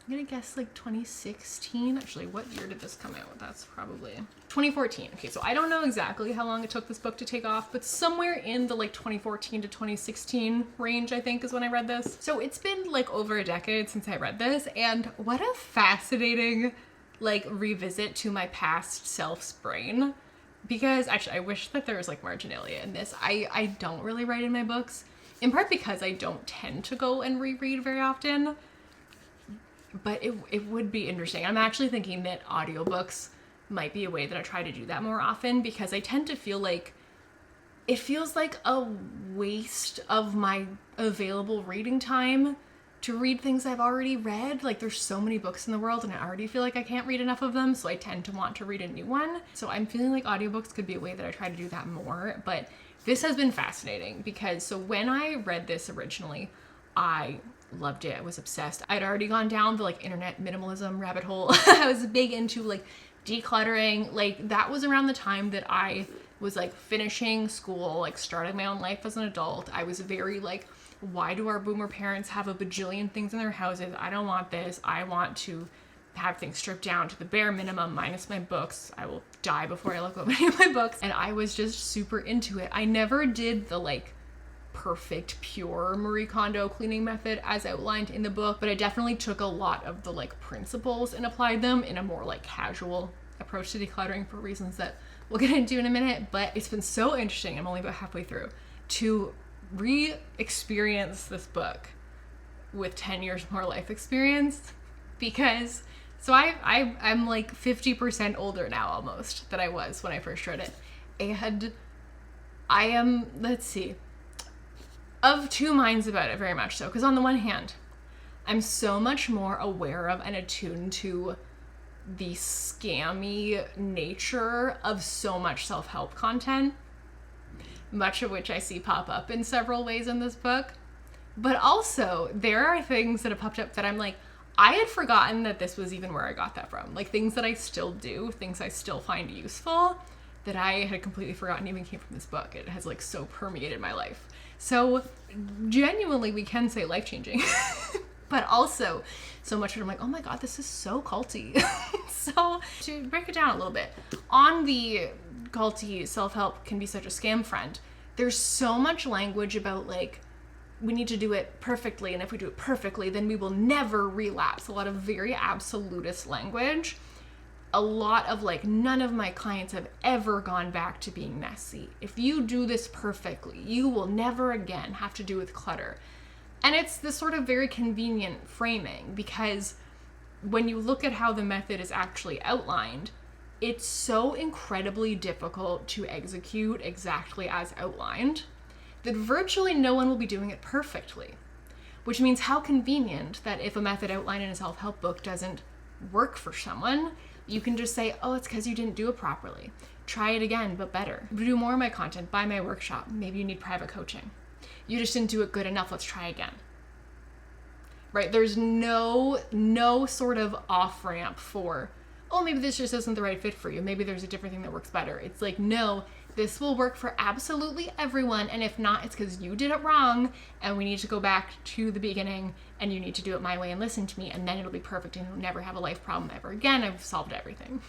I'm gonna guess like 2016. Actually, what year did this come out? That's probably 2014. Okay, so I don't know exactly how long it took this book to take off, but somewhere in the like 2014 to 2016 range, I think, is when I read this. So it's been like over a decade since I read this, and what a fascinating like revisit to my past self's brain. Because actually, I wish that there was like marginalia in this. I don't really write in my books, in part because I don't tend to go and reread very often. But it would be interesting. I'm actually thinking that audiobooks might be a way that I try to do that more often, because I tend to feel like it feels like a waste of my available reading time to read things I've already read. Like, there's so many books in the world and I already feel like I can't read enough of them, so I tend to want to read a new one. So I'm feeling like audiobooks could be a way that I try to do that more. But this has been fascinating because, so when I read this originally, I loved it. I was obsessed. I'd already gone down the like internet minimalism rabbit hole. I was big into like decluttering. Like, that was around the time that I was like finishing school, like starting my own life as an adult. I was very like, why do our boomer parents have a bajillion things in their houses? I don't want this. I want to have things stripped down to the bare minimum, minus my books. I will die before I let go of any of my books. And I was just super into it. I never did the like perfect, pure Marie Kondo cleaning method as outlined in the book, but I definitely took a lot of the like principles and applied them in a more like casual approach to decluttering for reasons that we'll get into in a minute. But it's been so interesting, I'm only about halfway through, to re-experience this book with 10 years more life experience, because so I'm like 50% older now almost than I was when I first read it. And I am, let's see, of two minds about it, very much so. Because on the one hand, I'm so much more aware of and attuned to the scammy nature of so much self-help content, much of which I see pop up in several ways in this book. But also, there are things that have popped up that I'm like, I had forgotten that this was even where I got that from. Like, things that I still do, things I still find useful, that I had completely forgotten even came from this book. It has like so permeated my life. So genuinely, we can say life-changing. But also so much that I'm like, oh my God, this is so culty. So to break it down a little bit, on the culty self-help can be such a scam friend, there's so much language about like, we need to do it perfectly, and if we do it perfectly, then we will never relapse. A lot of very absolutist language. A lot of like, none of my clients have ever gone back to being messy. If you do this perfectly, you will never again have to do with clutter. And it's this sort of very convenient framing, because when you look at how the method is actually outlined, it's so incredibly difficult to execute exactly as outlined that virtually no one will be doing it perfectly. Which means how convenient that if a method outlined in a self-help book doesn't work for someone, you can just say, oh, it's because you didn't do it properly. Try it again, but better. Do more of my content, buy my workshop. Maybe you need private coaching. You just didn't do it good enough, let's try again. Right? There's no sort of off-ramp for, oh, maybe this just isn't the right fit for you. Maybe there's a different thing that works better. It's like, no, this will work for absolutely everyone. And if not, it's because you did it wrong and we need to go back to the beginning and you need to do it my way and listen to me, and then it'll be perfect and you'll never have a life problem ever again. I've solved everything.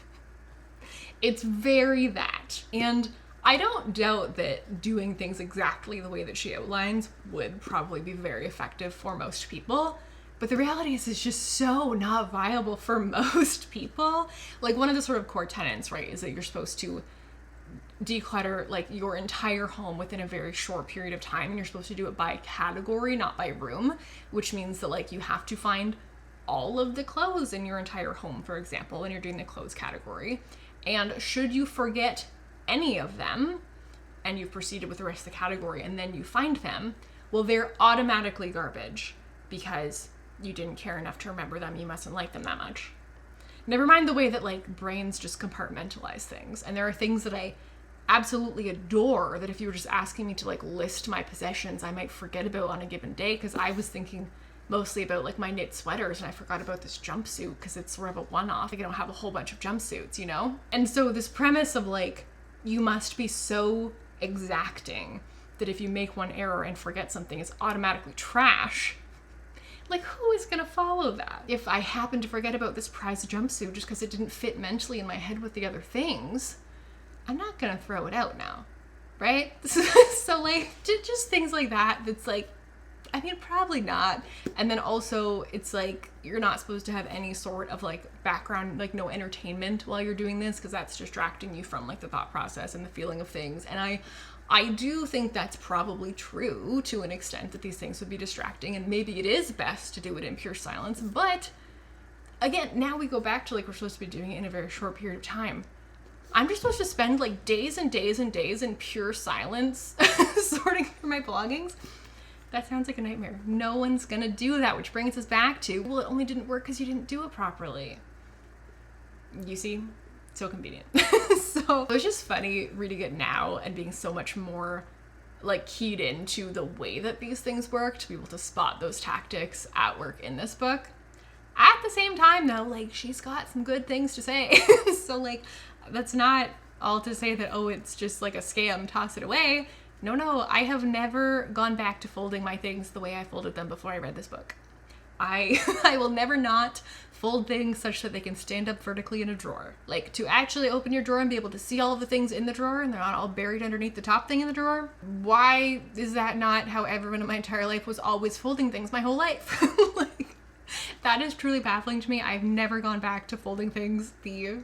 It's very that. And I don't doubt that doing things exactly the way that she outlines would probably be very effective for most people. But the reality is it's just so not viable for most people. Like, one of the sort of core tenets, right, is that you're supposed to declutter like your entire home within a very short period of time, and you're supposed to do it by category, not by room, which means that like you have to find all of the clothes in your entire home, for example, when you're doing the clothes category. And should you forget any of them and you've proceeded with the rest of the category and then you find them, well, they're automatically garbage because you didn't care enough to remember them. You mustn't like them that much. Never mind the way that like brains just compartmentalize things. And there are things that I absolutely adore that if you were just asking me to like list my possessions, I might forget about on a given day, because I was thinking mostly about like my knit sweaters and I forgot about this jumpsuit because it's sort of a one-off. Like, I don't have a whole bunch of jumpsuits, you know? And so this premise of like, you must be so exacting that if you make one error and forget something, it's automatically trash. Like, who is gonna follow that? If I happen to forget about this prized jumpsuit just because it didn't fit mentally in my head with the other things, I'm not gonna throw it out now, right? So like, just things like that, that's like, I mean, probably not. And then also, it's like, you're not supposed to have any sort of like background, like no entertainment while you're doing this, because that's distracting you from like the thought process and the feeling of things. And I do think that's probably true to an extent, that these things would be distracting, and maybe it is best to do it in pure silence. But again, now we go back to like, we're supposed to be doing it in a very short period of time. I'm just supposed to spend like days and days and days in pure silence sorting through my belongings. That sounds like a nightmare. No one's gonna do that, which brings us back to, well, it only didn't work because you didn't do it properly. You see? So convenient. So it was just funny reading it now and being so much more like keyed into the way that these things work to be able to spot those tactics at work in this book. At the same time though, like, she's got some good things to say. So like, that's not all to say that, oh, it's just like a scam, toss it away. No, I have never gone back to folding my things the way I folded them before I read this book. I will never not fold things such that they can stand up vertically in a drawer. Like, to actually open your drawer and be able to see all of the things in the drawer and they're not all buried underneath the top thing in the drawer. Why is that not how everyone in my entire life was always folding things my whole life? Like, that is truly baffling to me. I've never gone back to folding things the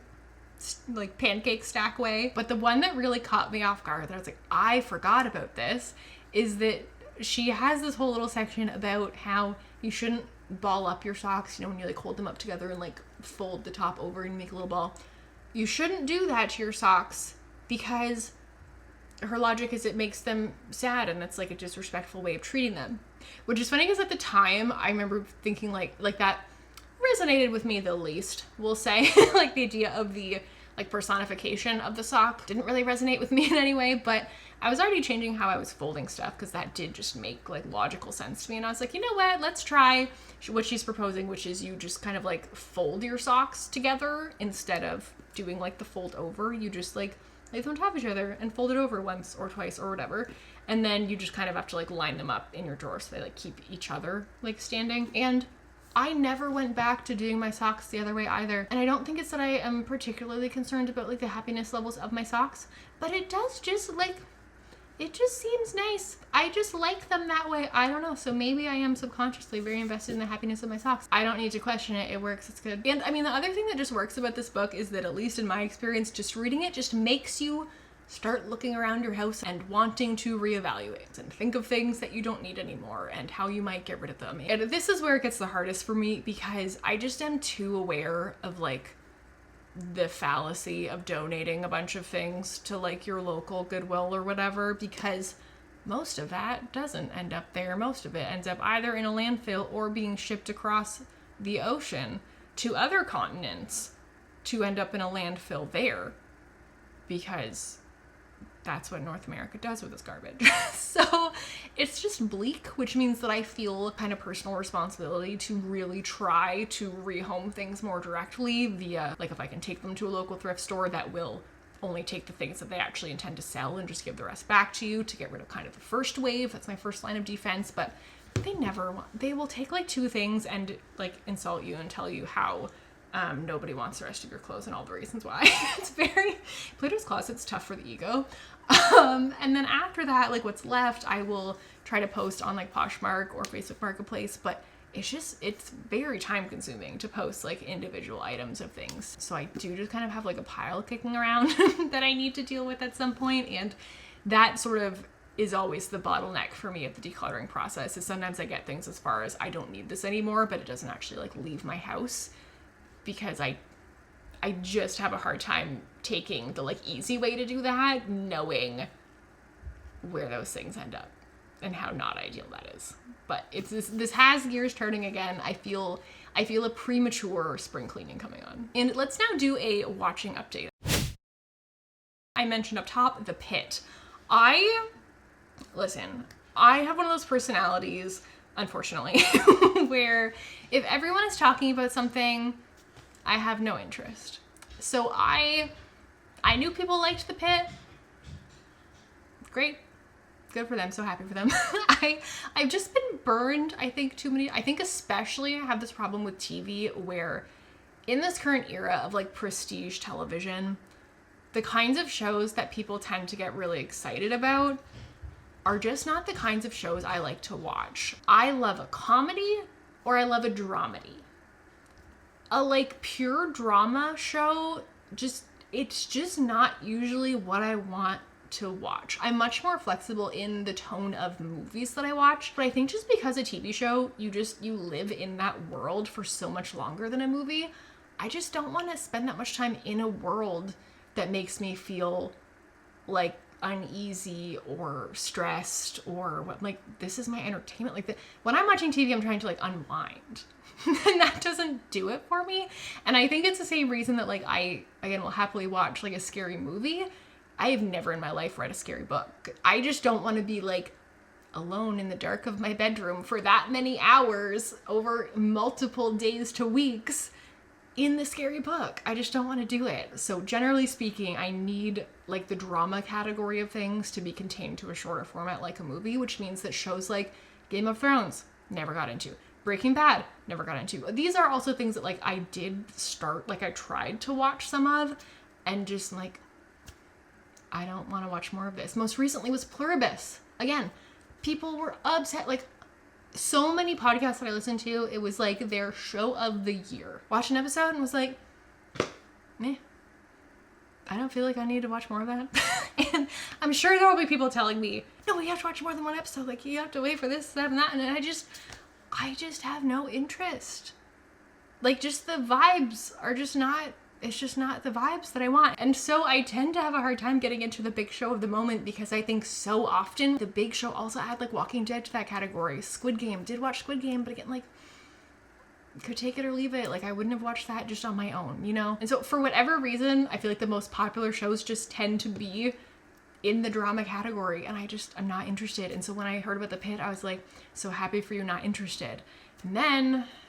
like pancake stack way. But the one that really caught me off guard that I was like, I forgot about this, is that she has this whole little section about how you shouldn't ball up your socks, you know, when you like hold them up together and like fold the top over and make a little ball. You shouldn't do that to your socks because her logic is it makes them sad and that's like a disrespectful way of treating them. Which is funny because at the time I remember thinking like that resonated with me the least, we'll say. Like the idea of the like personification of the sock didn't really resonate with me in any way, but I was already changing how I was folding stuff because that did just make like logical sense to me. And I was like, you know what, let's try what she's proposing, which is you just kind of like fold your socks together instead of doing like the fold over. You just like lay them on top of each other and fold it over once or twice or whatever. And then you just kind of have to like line them up in your drawer so they like keep each other like standing. And I never went back to doing my socks the other way either. And I don't think it's that I am particularly concerned about like the happiness levels of my socks, but it does just like, it just seems nice. I just like them that way. I don't know. So maybe I am subconsciously very invested in the happiness of my socks. I don't need to question it. It works. It's good. And I mean, the other thing that just works about this book is that, at least in my experience, just reading it just makes you start looking around your house and wanting to reevaluate and think of things that you don't need anymore and how you might get rid of them. And this is where it gets the hardest for me because I just am too aware of like the fallacy of donating a bunch of things to like your local Goodwill or whatever, because most of that doesn't end up there. Most of it ends up either in a landfill or being shipped across the ocean to other continents to end up in a landfill there, because that's what North America does with this garbage. So it's just bleak, which means that I feel kind of personal responsibility to really try to rehome things more directly via, like, if I can take them to a local thrift store that will only take the things that they actually intend to sell and just give the rest back to you to get rid of kind of the first wave. That's my first line of defense. But they will take like two things and like insult you and tell you how nobody wants the rest of your clothes and all the reasons why. It's very, Plato's Closet's tough for the ego. And then after that, like what's left, I will try to post on like Poshmark or Facebook Marketplace, but it's very time consuming to post like individual items of things. So I do just kind of have like a pile kicking around that I need to deal with at some point. And that sort of is always the bottleneck for me of the decluttering process, is sometimes I get things as far as I don't need this anymore, but it doesn't actually like leave my house, because I just have a hard time taking the like easy way to do that, knowing where those things end up and how not ideal that is. But it's this has gears turning again. I feel a premature spring cleaning coming on. And let's now do a watching update. I mentioned up top The Pit. I have one of those personalities, unfortunately, where if everyone is talking about something, I have no interest. So I knew people liked The Pit. Great. Good for them. So happy for them. I've just been burned, I think, too many. I think especially I have this problem with TV where in this current era of like prestige television, the kinds of shows that people tend to get really excited about are just not the kinds of shows I like to watch. I love a comedy or I love a dramedy. A like pure drama show, it's just not usually what I want to watch. I'm much more flexible in the tone of movies that I watch, but I think just because a TV show, you live in that world for so much longer than a movie, I just don't want to spend that much time in a world that makes me feel like uneasy or stressed or what, like, this is my entertainment. Like, when I'm watching TV, I'm trying to like unwind. And that doesn't do it for me. And I think it's the same reason that like I, again, will happily watch like a scary movie. I have never in my life read a scary book. I just don't want to be like alone in the dark of my bedroom for that many hours over multiple days to weeks in the scary book. I just don't want to do it. So generally speaking, I need like the drama category of things to be contained to a shorter format like a movie, which means that shows like Game of Thrones, never got into. Breaking Bad, never got into. These are also things that like I did start, like I tried to watch some of and just like, I don't want to watch more of this. Most recently was Pluribus. Again, people were upset. Like, so many podcasts that I listened to, it was like their show of the year. Watched an episode and was like, meh. I don't feel like I need to watch more of that. And I'm sure there will be people telling me, no, you have to watch more than one episode. Like, you have to wait for this, that, and that. And I just have no interest. Like, just the vibes are just not, it's just not the vibes that I want. And so I tend to have a hard time getting into the big show of the moment because I think so often the big show also had like Walking Dead to that category. Squid Game, did watch Squid Game, but again, like, could take it or leave it. Like, I wouldn't have watched that just on my own, you know? And so for whatever reason, I feel like the most popular shows just tend to be in the drama category, and I'm not interested. And so when I heard about The Pit, I was like, so happy for you, not interested. And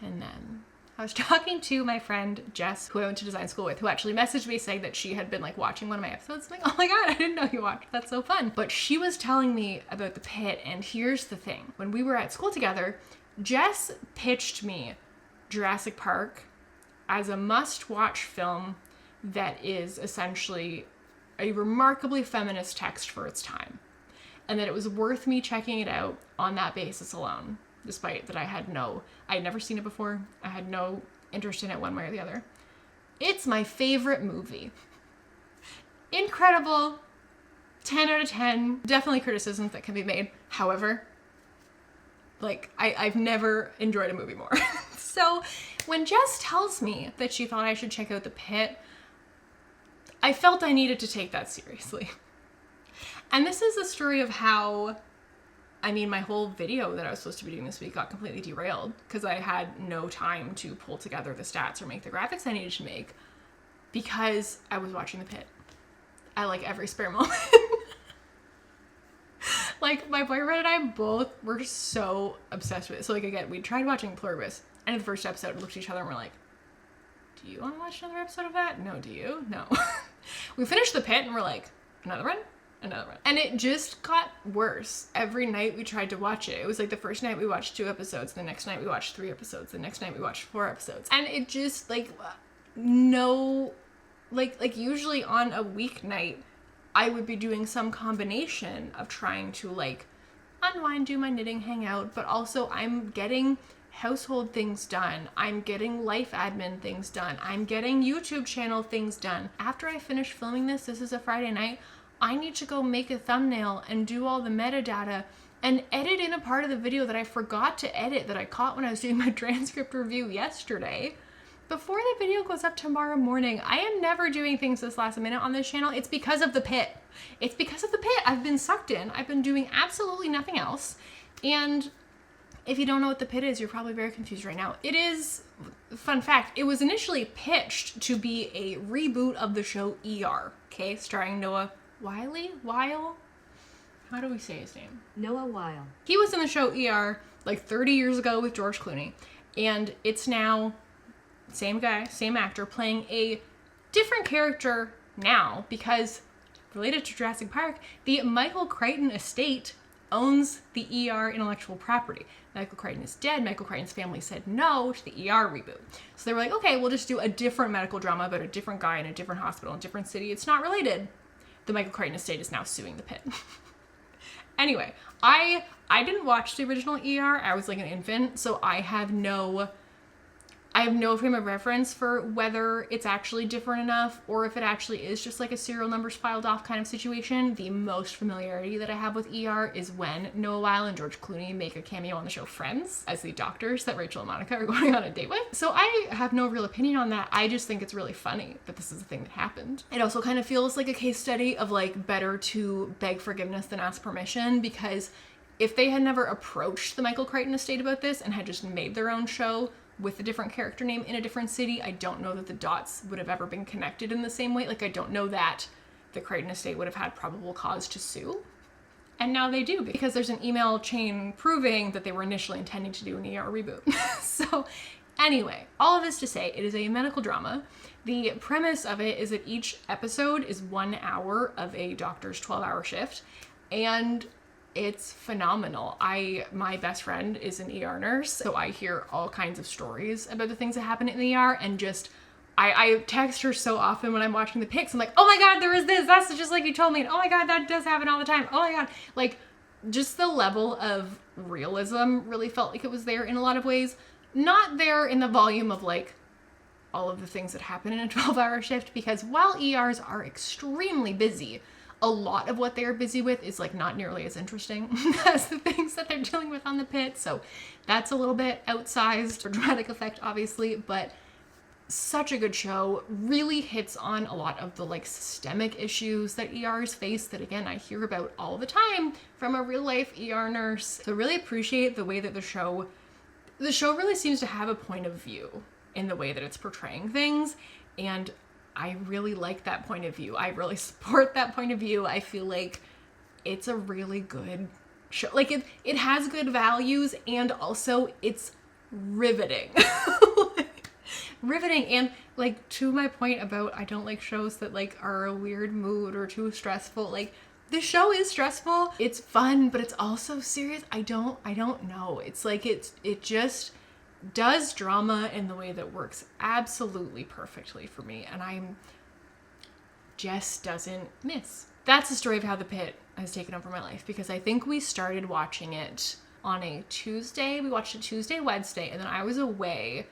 then I was talking to my friend Jess, who I went to design school with, who actually messaged me saying that she had been like watching one of my episodes. I'm like, oh my God, I didn't know you watched. That's so fun. But she was telling me about The Pit, and here's the thing. When we were at school together, Jess pitched me Jurassic Park as a must-watch film that is essentially a remarkably feminist text for its time, and that it was worth me checking it out on that basis alone, despite that I'd never seen it before. I had no interest in it one way or the other. It's my favorite movie. Incredible. 10 out of 10. Definitely criticisms that can be made. However, like, I've never enjoyed a movie more. So when Jess tells me that she thought I should check out The Pit, I felt I needed to take that seriously. And this is the story of how, my whole video that I was supposed to be doing this week got completely derailed because I had no time to pull together the stats or make the graphics I needed to make because I was watching The Pit at like every spare moment. Like, my boyfriend and I both were just so obsessed with it. So like, again, we tried watching Pluribus, and in the first episode we looked at each other and we're like, do you want to watch another episode of that? No, do you? No. We finished The Pit and we're like, another one? Another one. And it just got worse. Every night we tried to watch it. It was like the first night we watched 2 episodes, the next night we watched 3 episodes, the next night we watched 4 episodes. And it just like, no, like usually on a weeknight, I would be doing some combination of trying to like unwind, do my knitting, hang out, but also I'm getting household things done. I'm getting life admin things done. I'm getting YouTube channel things done. After I finish filming this is a Friday night, I need to go make a thumbnail and do all the metadata and edit in a part of the video that I forgot to edit that I caught when I was doing my transcript review yesterday. Before the video goes up tomorrow morning, I am never doing things this last minute on this channel. It's because of The Pit. It's because of The Pit. I've been sucked in. I've been doing absolutely nothing else. And if you don't know what The Pit is, you're probably very confused right now. It is, fun fact, it was initially pitched to be a reboot of the show ER, okay? Starring Noah Weil? How do we say his name? Noah Weil. He was in the show ER like 30 years ago with George Clooney. And it's now, same guy, same actor, playing a different character now because, related to Jurassic Park, the Michael Crichton estate owns the ER intellectual property. Michael Crichton is dead. Michael Crichton's family said no to the ER reboot. So they were like, okay, we'll just do a different medical drama about a different guy in a different hospital in a different city. It's not related. The Michael Crichton estate is now suing The Pit. Anyway, I didn't watch the original ER. I was like an infant, so I I have no frame of reference for whether it's actually different enough or if it actually is just like a serial numbers filed off kind of situation. The most familiarity that I have with ER is when Noah Weil and George Clooney make a cameo on the show Friends as the doctors that Rachel and Monica are going on a date with. So I have no real opinion on that. I just think it's really funny that this is a thing that happened. It also kind of feels like a case study of like better to beg forgiveness than ask permission, because if they had never approached the Michael Crichton estate about this and had just made their own show with a different character name in a different city, I don't know that the dots would have ever been connected in the same way. Like, I don't know that the Crichton estate would have had probable cause to sue. And now they do, because there's an email chain proving that they were initially intending to do an ER reboot. So anyway, all of this to say, it is a medical drama. The premise of it is that each episode is 1 hour of a doctor's 12-hour shift, and it's phenomenal. My best friend is an ER nurse, so I hear all kinds of stories about the things that happen in the ER, and just, I text her so often when I'm watching the pics. I'm like, oh my God, there is this, that's just like you told me, and oh my God, that does happen all the time, oh my God. Like, just the level of realism really felt like it was there in a lot of ways. Not there in the volume of like all of the things that happen in a 12-hour shift, because while ERs are extremely busy, a lot of what they're busy with is like not nearly as interesting as the things that they're dealing with on the pit. So that's a little bit outsized for dramatic effect, obviously, but such a good show. Really hits on a lot of the like systemic issues that ERs face that, again, I hear about all the time from a real life ER nurse. So really appreciate the way that the show really seems to have a point of view in the way that it's portraying things. And I really like that point of view. I really support that point of view. I feel like it's a really good show. Like, it has good values, and also it's riveting. Riveting. And like, to my point about I don't like shows that like are a weird mood or too stressful, like the show is stressful. It's fun, but it's also serious. I don't know. It's like, it just does drama in the way that works absolutely perfectly for me, and I'm just doesn't miss. That's the story of how the pit has taken over my life, because I think we started watching it on a Tuesday. We watched it Tuesday, Wednesday, and then I was away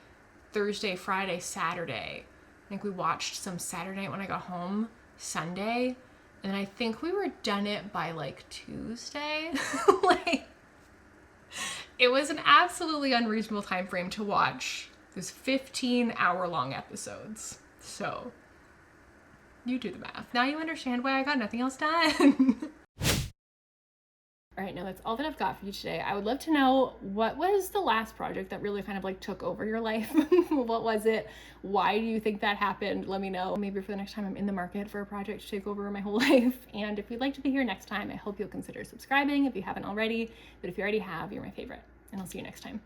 Thursday, Friday, Saturday. I think we watched some Saturday night when I got home, Sunday, and I think we were done it by like Tuesday. Like, it was an absolutely unreasonable time frame to watch those 15-hour-long episodes. So, you do the math. Now you understand why I got nothing else done. All right, now that's all that I've got for you today. I would love to know, what was the last project that really kind of like took over your life? What was it? Why do you think that happened? Let me know. Maybe for the next time I'm in the market for a project to take over my whole life. And if you'd like to be here next time, I hope you'll consider subscribing if you haven't already. But if you already have, you're my favorite. And I'll see you next time.